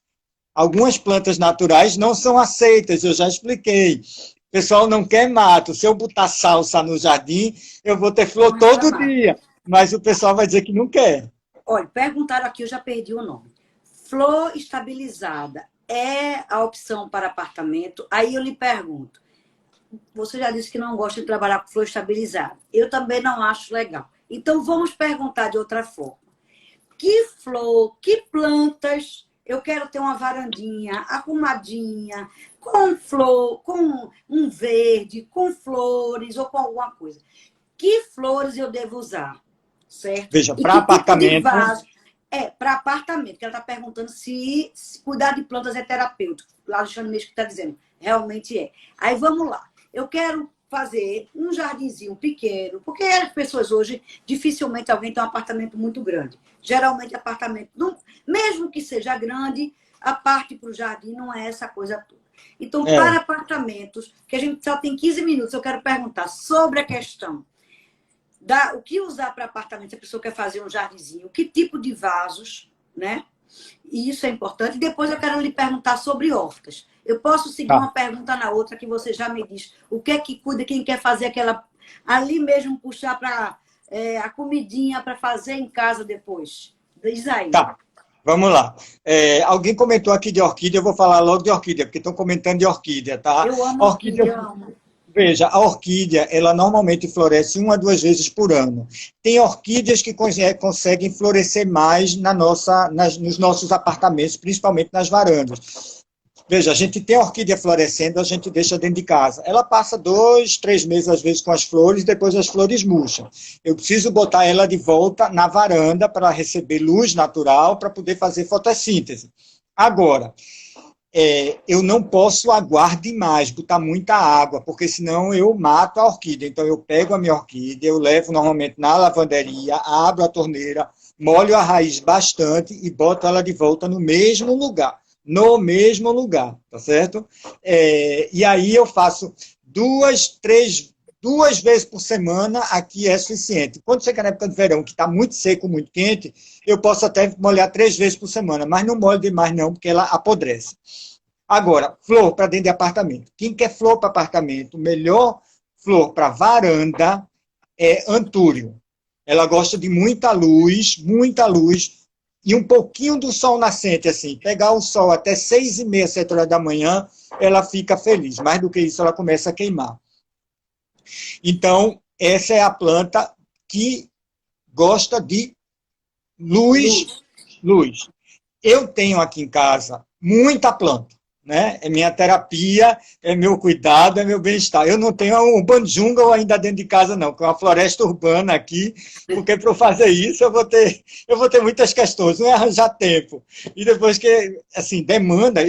Algumas plantas naturais não são aceitas, eu já expliquei. O pessoal não quer mato. Se eu botar salsa no jardim, eu vou ter flor todo dia. Mas o pessoal vai dizer que não quer. Olha, perguntaram aqui, eu já perdi o nome. Flor estabilizada é a opção para apartamento? Aí eu lhe pergunto, você já disse que não gosta de trabalhar com flor estabilizada. Eu também não acho legal. Então vamos perguntar de outra forma. Que flor, que plantas eu quero ter uma varandinha arrumadinha, com flor, com um verde, com flores ou com alguma coisa. Que flores eu devo usar, certo? Veja, E para que tipo de apartamento, vaso? Para apartamento, que ela está perguntando se cuidar de plantas é terapêutico. Lá o Alexandre mesmo que está dizendo, realmente é. Aí vamos lá. Eu quero fazer um jardinzinho pequeno, porque as pessoas hoje, dificilmente alguém tem um apartamento muito grande. Geralmente, apartamento, não, mesmo que seja grande, a parte para o jardim não é essa coisa toda. Então, para apartamentos, que a gente só tem 15 minutos, eu quero perguntar sobre a questão o que usar para apartamento, se a pessoa quer fazer um jardinzinho, que tipo de vasos, né? E isso é importante. E depois eu quero lhe perguntar sobre hortas. Eu posso seguir uma pergunta na outra que você já me diz. O que é que cuida, quem quer fazer aquela... Ali mesmo puxar para a comidinha para fazer em casa depois. Diz aí. Tá, vamos lá. Alguém comentou aqui de orquídea, eu vou falar logo de orquídea, porque estão comentando de orquídea, tá? Eu amo orquídea, eu amo. Veja, a orquídea, ela normalmente floresce 1 a 2 vezes por ano. Tem orquídeas que conseguem florescer mais nos nossos apartamentos, principalmente nas varandas. Veja, a gente tem a orquídea florescendo, a gente deixa dentro de casa. Ela passa 2, 3 meses, às vezes, com as flores, depois as flores murcham. Eu preciso botar ela de volta na varanda para receber luz natural, para poder fazer fotossíntese. Agora, eu não posso aguar demais, botar muita água, porque senão eu mato a orquídea. Então, eu pego a minha orquídea, eu levo normalmente na lavanderia, abro a torneira, molho a raiz bastante e boto ela de volta no mesmo lugar. No mesmo lugar, tá certo? E aí eu faço 2 vezes por semana, aqui é suficiente. Quando chega na época de verão, que está muito seco, muito quente, eu posso até molhar 3 vezes por semana, mas não molho demais não, porque ela apodrece. Agora, flor para dentro de apartamento. Quem quer flor para apartamento, melhor flor para varanda é antúrio. Ela gosta de muita luz, e um pouquinho do sol nascente, assim, pegar o sol até 6h30, 7 horas da manhã, ela fica feliz. Mais do que isso, ela começa a queimar. Então, essa é a planta que gosta de luz. Eu tenho aqui em casa muita planta, né? É minha terapia, é meu cuidado, é meu bem-estar. Eu não tenho um banjunga ainda dentro de casa, não, que é uma floresta urbana aqui, porque para eu fazer isso eu vou ter muitas questões, não é arranjar tempo. E depois que, assim, demanda,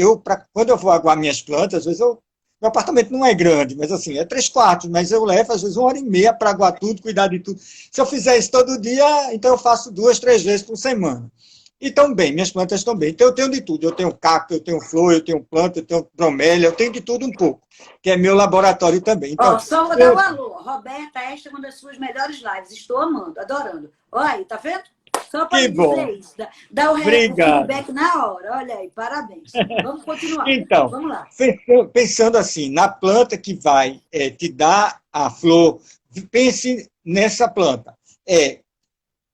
quando eu vou aguar minhas plantas, às vezes meu apartamento não é grande, mas assim, é 3 quartos, mas eu levo às vezes 1h30 para aguar tudo, cuidar de tudo. Se eu fizer isso todo dia, então eu faço 2, 3 vezes por semana. E estão bem, minhas plantas estão bem. Então eu tenho de tudo. Eu tenho cacto, eu tenho flor, eu tenho planta, eu tenho bromélia, eu tenho de tudo um pouco, que é meu laboratório também. Então, só vou dar um alô. Roberta, esta é uma das suas melhores lives. Estou amando, adorando. Olha aí, tá vendo? Só para dizer isso. Dá o feedback na hora. Olha aí, parabéns. Vamos continuar. Então, vamos lá. Pensando assim, na planta que vai te dar a flor, pense nessa planta.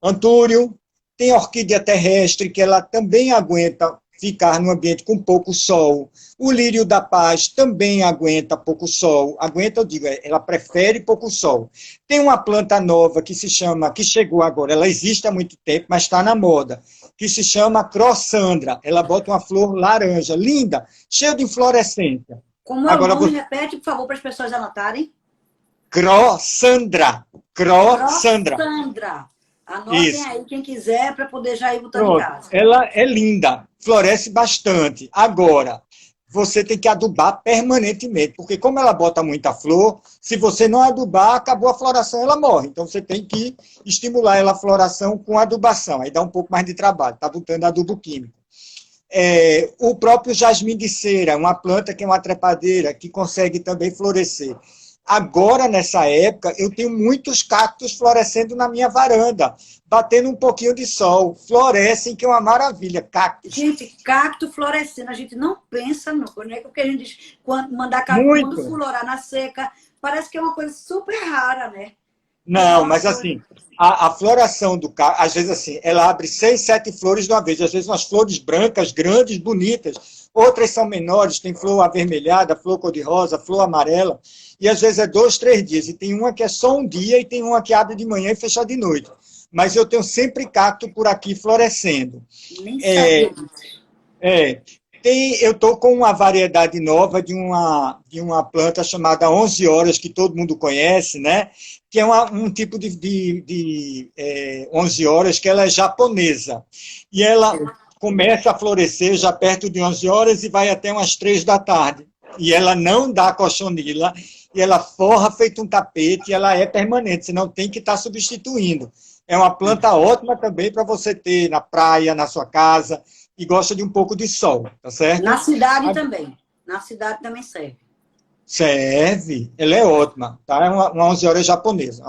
Antúrio, tem orquídea terrestre, que ela também aguenta ficar num ambiente com pouco sol. O lírio da paz também aguenta pouco sol. Aguenta, eu digo, ela prefere pouco sol. Tem uma planta nova que chegou agora, ela existe há muito tempo, mas está na moda, que se chama Crossandra. Ela bota uma flor laranja, linda, cheia de inflorescência. Como é o nome? Repete, por favor, para as pessoas anotarem. Crossandra. Anotem isso. Aí quem quiser para poder já ir botando em casa. Ela é linda, floresce bastante. Agora, você tem que adubar permanentemente, porque como ela bota muita flor, se você não adubar, acabou a floração, ela morre. Então você tem que estimular ela a floração com adubação. Aí dá um pouco mais de trabalho, está botando adubo químico. O próprio jasmim de cera, uma planta que é uma trepadeira, que consegue também florescer. Agora, nessa época, eu tenho muitos cactos florescendo na minha varanda, batendo um pouquinho de sol. Florescem, que é uma maravilha, cactos. Gente, cacto florescendo, a gente não pensa, não é porque a gente diz, mandar cacto quando florar na seca, parece que é uma coisa super rara, né? Não, mas assim, a floração do cacto, às vezes assim, ela abre 6, 7 flores de uma vez, às vezes umas flores brancas, grandes, bonitas, outras são menores, tem flor avermelhada, flor cor-de-rosa, flor amarela, e às vezes é 2, 3 dias, e tem uma que é só um dia, e tem uma que abre de manhã e fecha de noite. Mas eu tenho sempre cacto por aqui florescendo. Nem sabia. Eu estou com uma variedade nova de uma planta chamada 11 horas, que todo mundo conhece, né? Que é um tipo de 11 horas, que ela é japonesa. E ela começa a florescer já perto de 11 horas e vai até umas 3 da tarde. E ela não dá cochonila, e ela forra feito um tapete, e ela é permanente, senão tem que estar substituindo. É uma planta ótima também para você ter na praia, na sua casa, e gosta de um pouco de sol, tá certo? Na cidade também. Na cidade também serve. Serve, ela é ótima, tá? É uma 11 horas japonesa,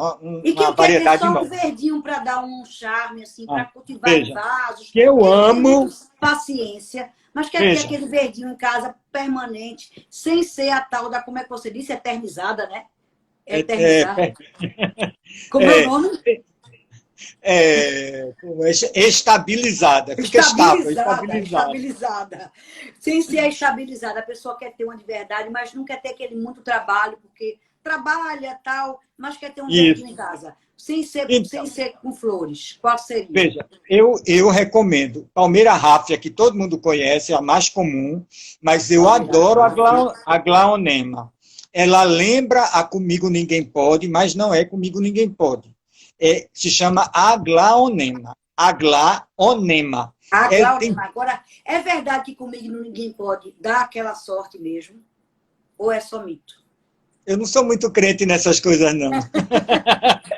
E uma quem quer ter variedade só um nova. verdinho para dar um charme, assim, Ah, para cultivar em veja, vasos, que eu tem que ter muito amo, paciência, mas quer ter veja, aquele verdinho em casa permanente, sem ser a tal da, como é que você disse, eternizada, né? é, Eternizar. é, Como é o é, nome? como é, estabilizada, fica estável, Estabilizada, estabilizada. estabilizada. Sem ser estabilizada. A pessoa quer ter uma de verdade, mas não quer ter aquele muito trabalho, porque trabalha tal, mas quer ter um verdinho em Isso. casa. Sem Então, ser com flores. Qual seria? veja, eu recomendo Palmeira Ráfia, que todo mundo conhece, é a mais comum, mas eu Palmeira adoro ráfia. a Glaonema. Ela lembra a Comigo Ninguém Pode, mas não é Comigo Ninguém Pode. Se chama Aglaonema. Aglaonema. A Tem, Glaudema. Agora, é verdade que comigo ninguém pode dar aquela sorte mesmo? Ou é só mito? eu não sou muito crente nessas coisas, não.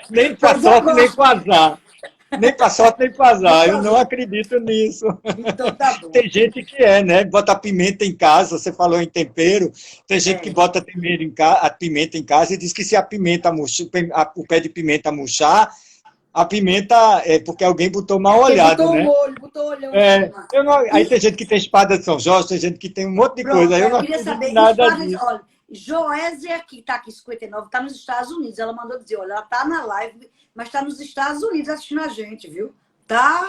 Nem para Pois eu sorte, nem gosto. para azar. Nem para sorte, nem para Nem azar. Eu não fazer. acredito nisso. Então tá bom. Tem gente que né? Bota pimenta em casa, você falou em tempero. Tem gente que É. bota a pimenta em casa e diz que se a pimenta murchar, o pé de pimenta murchar, a pimenta é porque alguém botou mal Porque olhado, né? botou o olhão em cima. Aí tem E gente que tem espada de São Jorge, tem gente que tem um monte de coisa. pronto, Aí eu não eu queria acredito em saber, nada espada, disso. olha, Joésia, que está aqui 59, está nos Estados Unidos. Ela mandou dizer, olha, ela está na live, mas está nos Estados Unidos assistindo a gente, viu?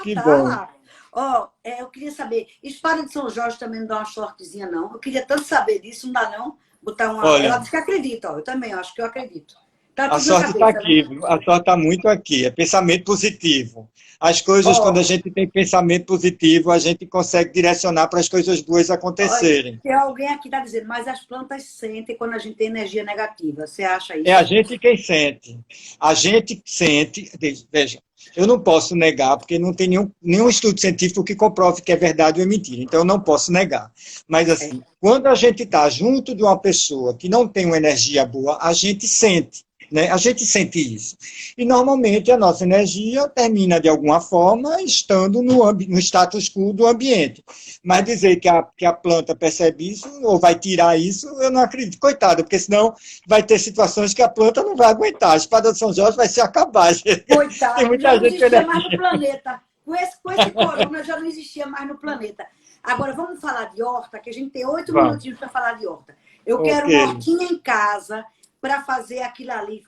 Que Tá bom. lá. Ó, eu queria saber, espada de São Jorge também não dá uma sortezinha, não. Eu queria tanto saber disso, não dá não? Botar uma. Ela Olha, disse que acredita, ó. Eu também acho que eu acredito. Tá a tudo na sorte está cabeça, né? aqui, viu? A sorte está muito aqui. É pensamento positivo. As coisas, quando a Ó, gente tem pensamento positivo, a gente consegue direcionar para as coisas boas olha, acontecerem. tem alguém aqui tá dizendo, mas as plantas sentem quando a gente tem energia negativa. Você acha É a isso? gente quem sente. A gente sente. Veja, eu não posso negar, porque não tem nenhum estudo científico que comprove que é verdade ou é mentira. Então, eu não posso negar. Mas, É. assim, quando a gente está junto de uma pessoa que não tem uma energia boa, a gente sente. Né? A gente sente isso. E, normalmente, a nossa energia termina, de alguma forma, estando no status quo do ambiente. Mas dizer que a planta percebe isso, ou vai tirar isso, eu não acredito. Coitada, porque senão vai ter situações que a planta não vai aguentar. A espada de São Jorge vai se acabar. Tem Coitado, já muita não gente com existia mais no energia. planeta. Com esse corona já não existia mais no planeta. Agora, vamos falar de horta, que a gente tem 8 Vamos. minutinhos para falar de horta. Eu Ok. quero uma hortinha em casa para fazer aquilo ali,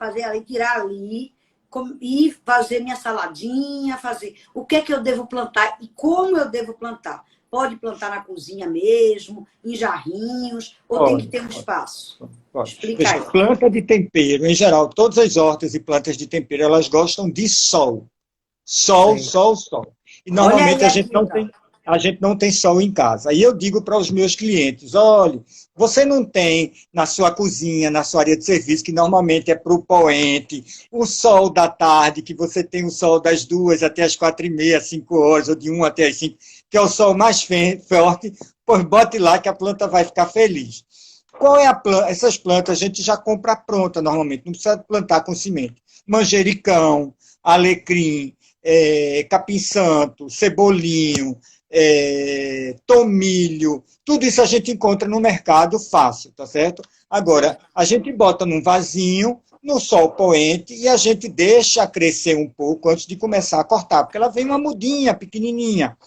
tirar ali e fazer minha saladinha, fazer. O que é que eu devo plantar e como eu devo plantar? Pode plantar na cozinha mesmo, em jarrinhos, ou tem que Pode, ter um pode, espaço? pode. Explica Veja, aí. planta de tempero, em geral, todas as hortas e plantas de tempero, elas gostam de sol. Sol, Certo. sol, sol. E Olha aí normalmente a dica. a gente não tem sol em casa. Aí eu digo para os meus clientes, olha, você não tem na sua cozinha, na sua área de serviço, que normalmente é para o poente, o sol da tarde, que você tem o sol das 2 até as 4h30, 5 horas, ou de 1 até as 5, que é o sol mais forte, pois bote lá que a planta vai ficar feliz. Qual é a planta? Essas plantas a gente já compra pronta normalmente, não precisa plantar com semente. Manjericão, alecrim, capim-santo, cebolinho, tomilho, tudo isso a gente encontra no mercado fácil, tá certo? Agora, a gente bota num vasinho, no sol poente, e a gente deixa crescer um pouco antes de começar a cortar, porque ela vem uma mudinha pequenininha.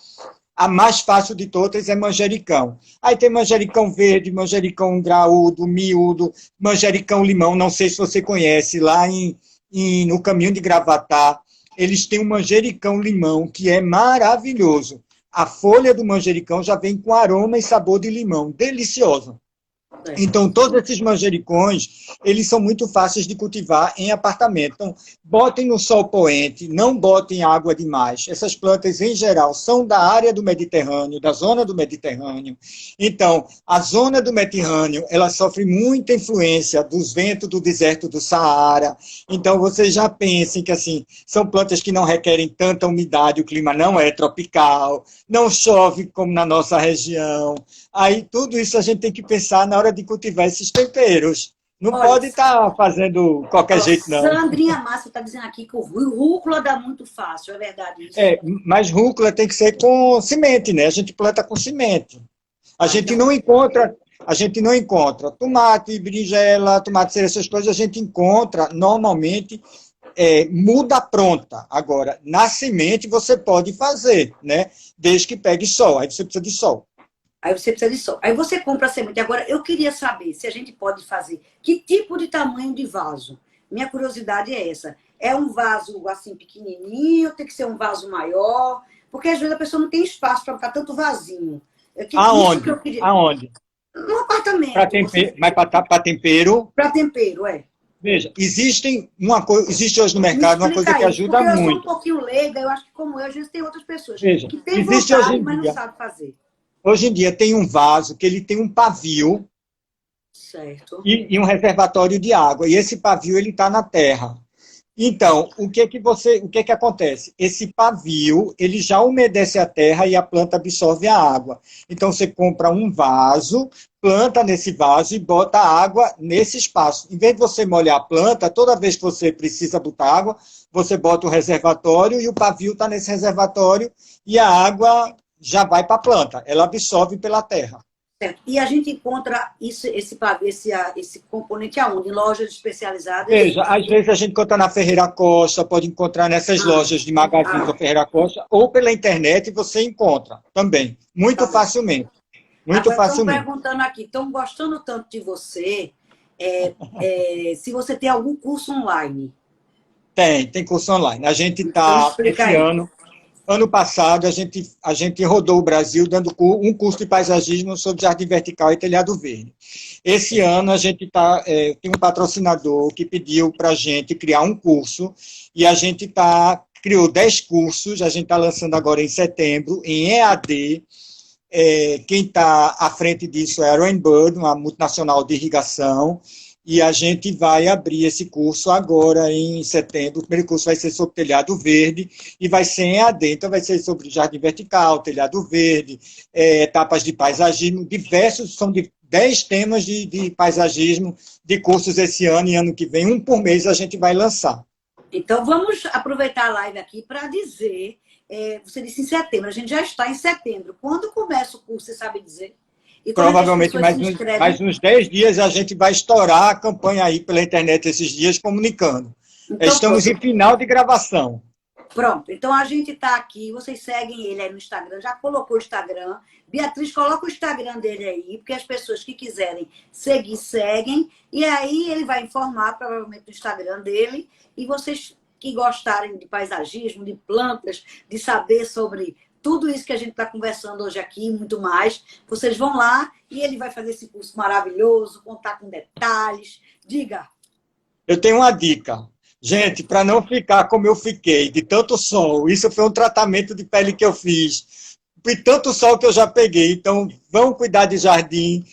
A mais fácil de todas é manjericão. Aí tem manjericão verde, manjericão graúdo, miúdo, manjericão limão, não sei se você conhece, lá no caminho de Gravatá, eles têm um manjericão limão que é maravilhoso. A folha do manjericão já vem com aroma e sabor de limão, delicioso. Então, todos esses manjericões, eles são muito fáceis de cultivar em apartamento. Então, botem no sol poente, não botem água demais. Essas plantas, em geral, são da área do Mediterrâneo, da zona do Mediterrâneo. Então, a zona do Mediterrâneo, ela sofre muita influência dos ventos do deserto do Saara. Então, vocês já pensem que, assim, são plantas que não requerem tanta umidade, o clima não é tropical, não chove como na nossa região. Aí, tudo isso a gente tem que pensar na hora de cultivar esses temperos. Não Olha, pode estar fazendo qualquer jeito, não. Sandrinha Massa está dizendo aqui que o rúcula dá muito fácil, é verdade isso? Mas rúcula tem que ser com semente, né? A gente planta com semente. A Ah, gente então, não encontra. a gente não encontra. Tomate, berinjela, tomate cereja, essas coisas a gente encontra normalmente muda pronta. Agora, na semente você pode fazer, né? Desde que pegue sol. Aí você precisa de sol. Aí você precisa de sol. Aí você compra a semente. Agora, eu queria saber se a gente pode fazer que tipo de tamanho de vaso. Minha curiosidade é essa. É um vaso assim pequenininho? Tem que ser um vaso maior? Porque às vezes a pessoa não tem espaço para botar tanto vasinho. Isso que Aonde? eu queria. Aonde? No apartamento. Mas para tempero, Para tempero, é. veja, existe hoje no Me mercado uma coisa que explica isso, ajuda porque eu sou um muito. pouquinho leiga, eu acho que como eu, às vezes tem outras pessoas Veja, que têm existe vontade, mas não sabem fazer. hoje em dia tem um vaso que ele tem um pavio Certo. e um reservatório de água. E esse pavio ele está na terra. Então, o que que acontece? Esse pavio, ele já umedece a terra e a planta absorve a água. Então, você compra um vaso, planta nesse vaso e bota água nesse espaço. Em vez de você molhar a planta, toda vez que você precisa botar água, você bota o reservatório e o pavio está nesse reservatório e a água já vai para a planta. Ela absorve pela terra. Certo. E a gente encontra esse componente aonde? Em lojas especializadas? Veja, às vezes a gente encontra na Ferreira Costa, pode encontrar nessas lojas de magazines da Ferreira Costa, ou pela internet você encontra também, muito Tá bom. facilmente. Muito Agora estão facilmente. perguntando aqui, estão gostando tanto de você, se você tem algum curso online. Tem curso online. A gente Então está, explica esse aí. ano passado, a gente rodou o Brasil dando um curso de paisagismo sobre jardim vertical e telhado verde. Esse ano a gente tem um patrocinador que pediu para a gente criar um curso e a gente criou 10 cursos, a gente está lançando agora em setembro, em EAD. Quem está à frente disso é a Rainbird, uma multinacional de irrigação, e a gente vai abrir esse curso agora em setembro. O primeiro curso vai ser sobre telhado verde e vai ser em EAD. Então, vai ser sobre jardim vertical, telhado verde, etapas de paisagismo, são 10 temas de paisagismo de cursos esse ano e ano que vem. Um por mês a gente vai lançar. Então vamos aproveitar a live aqui para dizer, você disse em setembro, a gente já está em setembro. Quando começa o curso, você sabe dizer? E como Provavelmente mais uns 10 dias a gente vai estourar a campanha aí pela internet esses dias comunicando. Então, estamos em final de gravação. Pronto, então a gente está aqui, vocês seguem ele aí no Instagram, já colocou o Instagram. Beatriz, coloca o Instagram dele aí, porque as pessoas que quiserem seguir, seguem. E aí ele vai informar, provavelmente, do Instagram dele. E vocês que gostarem de paisagismo, de plantas, de saber sobre tudo isso que a gente está conversando hoje aqui, muito mais, vocês vão lá e ele vai fazer esse curso maravilhoso, contar com detalhes. Diga. Eu tenho uma dica. Gente, para não ficar como eu fiquei, de tanto sol, isso foi um tratamento de pele que eu fiz, de tanto sol que eu já peguei. Então, vão cuidar de jardim,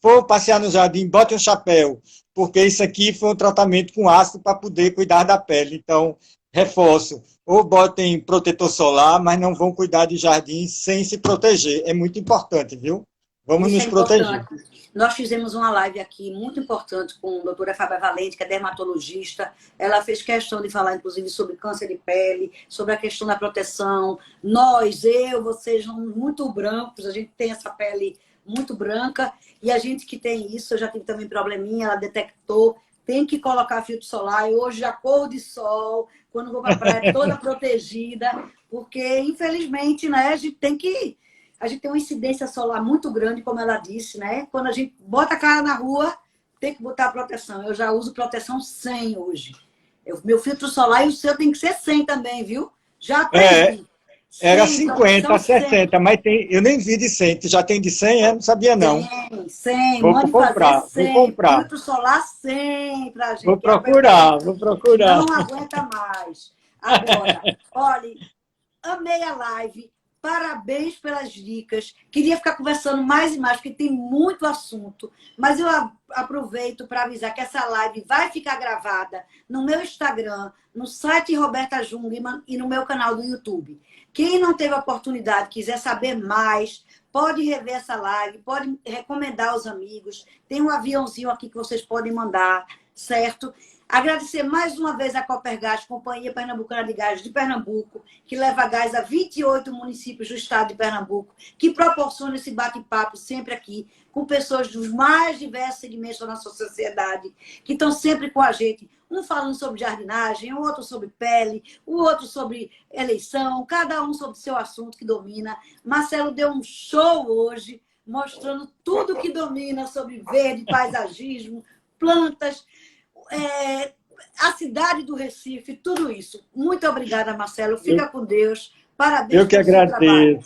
for passear no jardim, bote um chapéu, porque isso aqui foi um tratamento com ácido para poder cuidar da pele. Então, reforço, ou botem protetor solar, mas não vão cuidar de jardim sem se proteger. É muito importante, viu? Vamos nos proteger. Nós fizemos uma live aqui muito importante com a doutora Fábia Valente, que é dermatologista. Ela fez questão de falar, inclusive, sobre câncer de pele, sobre a questão da proteção. Vocês, muito brancos, a gente tem essa pele muito branca. E a gente que tem isso, eu já tive também probleminha, ela detectou, tem que colocar filtro solar. E hoje já corro de sol, quando vou para a praia toda protegida, porque, infelizmente, né, a gente tem uma incidência solar muito grande, como ela disse, né? Quando a gente bota a cara na rua, tem que botar proteção. Eu já uso proteção 100 hoje. Meu filtro solar e o seu tem que ser 100 também, viu? Já aprendi. Era 50, 60, 100. Mas eu nem vi de 100. Tu já tem de 100, não sabia não. 100. Vou comprar, fazer 100. vou comprar. Filtro solar 100 pra gente. Vou procurar. Não aguenta mais. Agora, olha, amei a live. Parabéns pelas dicas. Queria ficar conversando mais e mais, porque tem muito assunto. Mas eu aproveito para avisar que essa live vai ficar gravada no meu Instagram, no site Roberta Jungmann e no meu canal do YouTube. Quem não teve a oportunidade, quiser saber mais, pode rever essa live, pode recomendar aos amigos. Tem um aviãozinho aqui que vocês podem mandar, certo? Agradecer mais uma vez a Copergás, Companhia Pernambucana de Gás de Pernambuco, que leva gás a 28 municípios do estado de Pernambuco, que proporciona esse bate-papo sempre aqui, com pessoas dos mais diversos segmentos da nossa sociedade, que estão sempre com a gente, um falando sobre jardinagem, o outro sobre pele, o outro sobre eleição, cada um sobre seu assunto que domina. Marcelo deu um show hoje, mostrando tudo que domina sobre verde, paisagismo, plantas, a cidade do Recife, tudo isso. Muito obrigada, Marcelo. Fica com Deus. Parabéns pelo seu trabalho.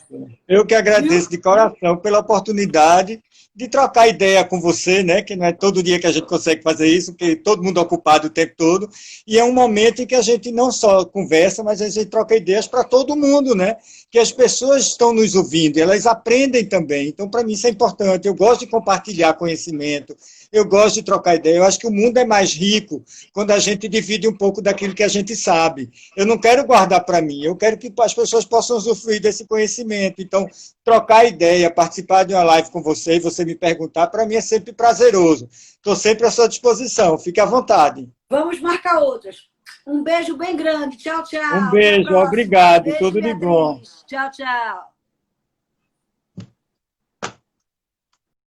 Eu que agradeço de coração pela oportunidade de trocar ideia com você, né? Que não é todo dia que a gente consegue fazer isso, porque todo mundo é ocupado o tempo todo. E é um momento em que a gente não só conversa, mas a gente troca ideias para todo mundo, né? Que as pessoas estão nos ouvindo, elas aprendem também. Então, para mim, isso é importante. Eu gosto de compartilhar conhecimento, eu gosto de trocar ideia. Eu acho que o mundo é mais rico quando a gente divide um pouco daquilo que a gente sabe. Eu não quero guardar para mim, eu quero que as pessoas possam usufruir desse conhecimento. Então, trocar ideia, participar de uma live com você e você me perguntar, para mim é sempre prazeroso. Estou sempre à sua disposição, fique à vontade. Vamos marcar outras. Um beijo bem grande. Tchau, tchau. Um beijo, obrigado. Beijo, tudo de bom. Tchau, tchau.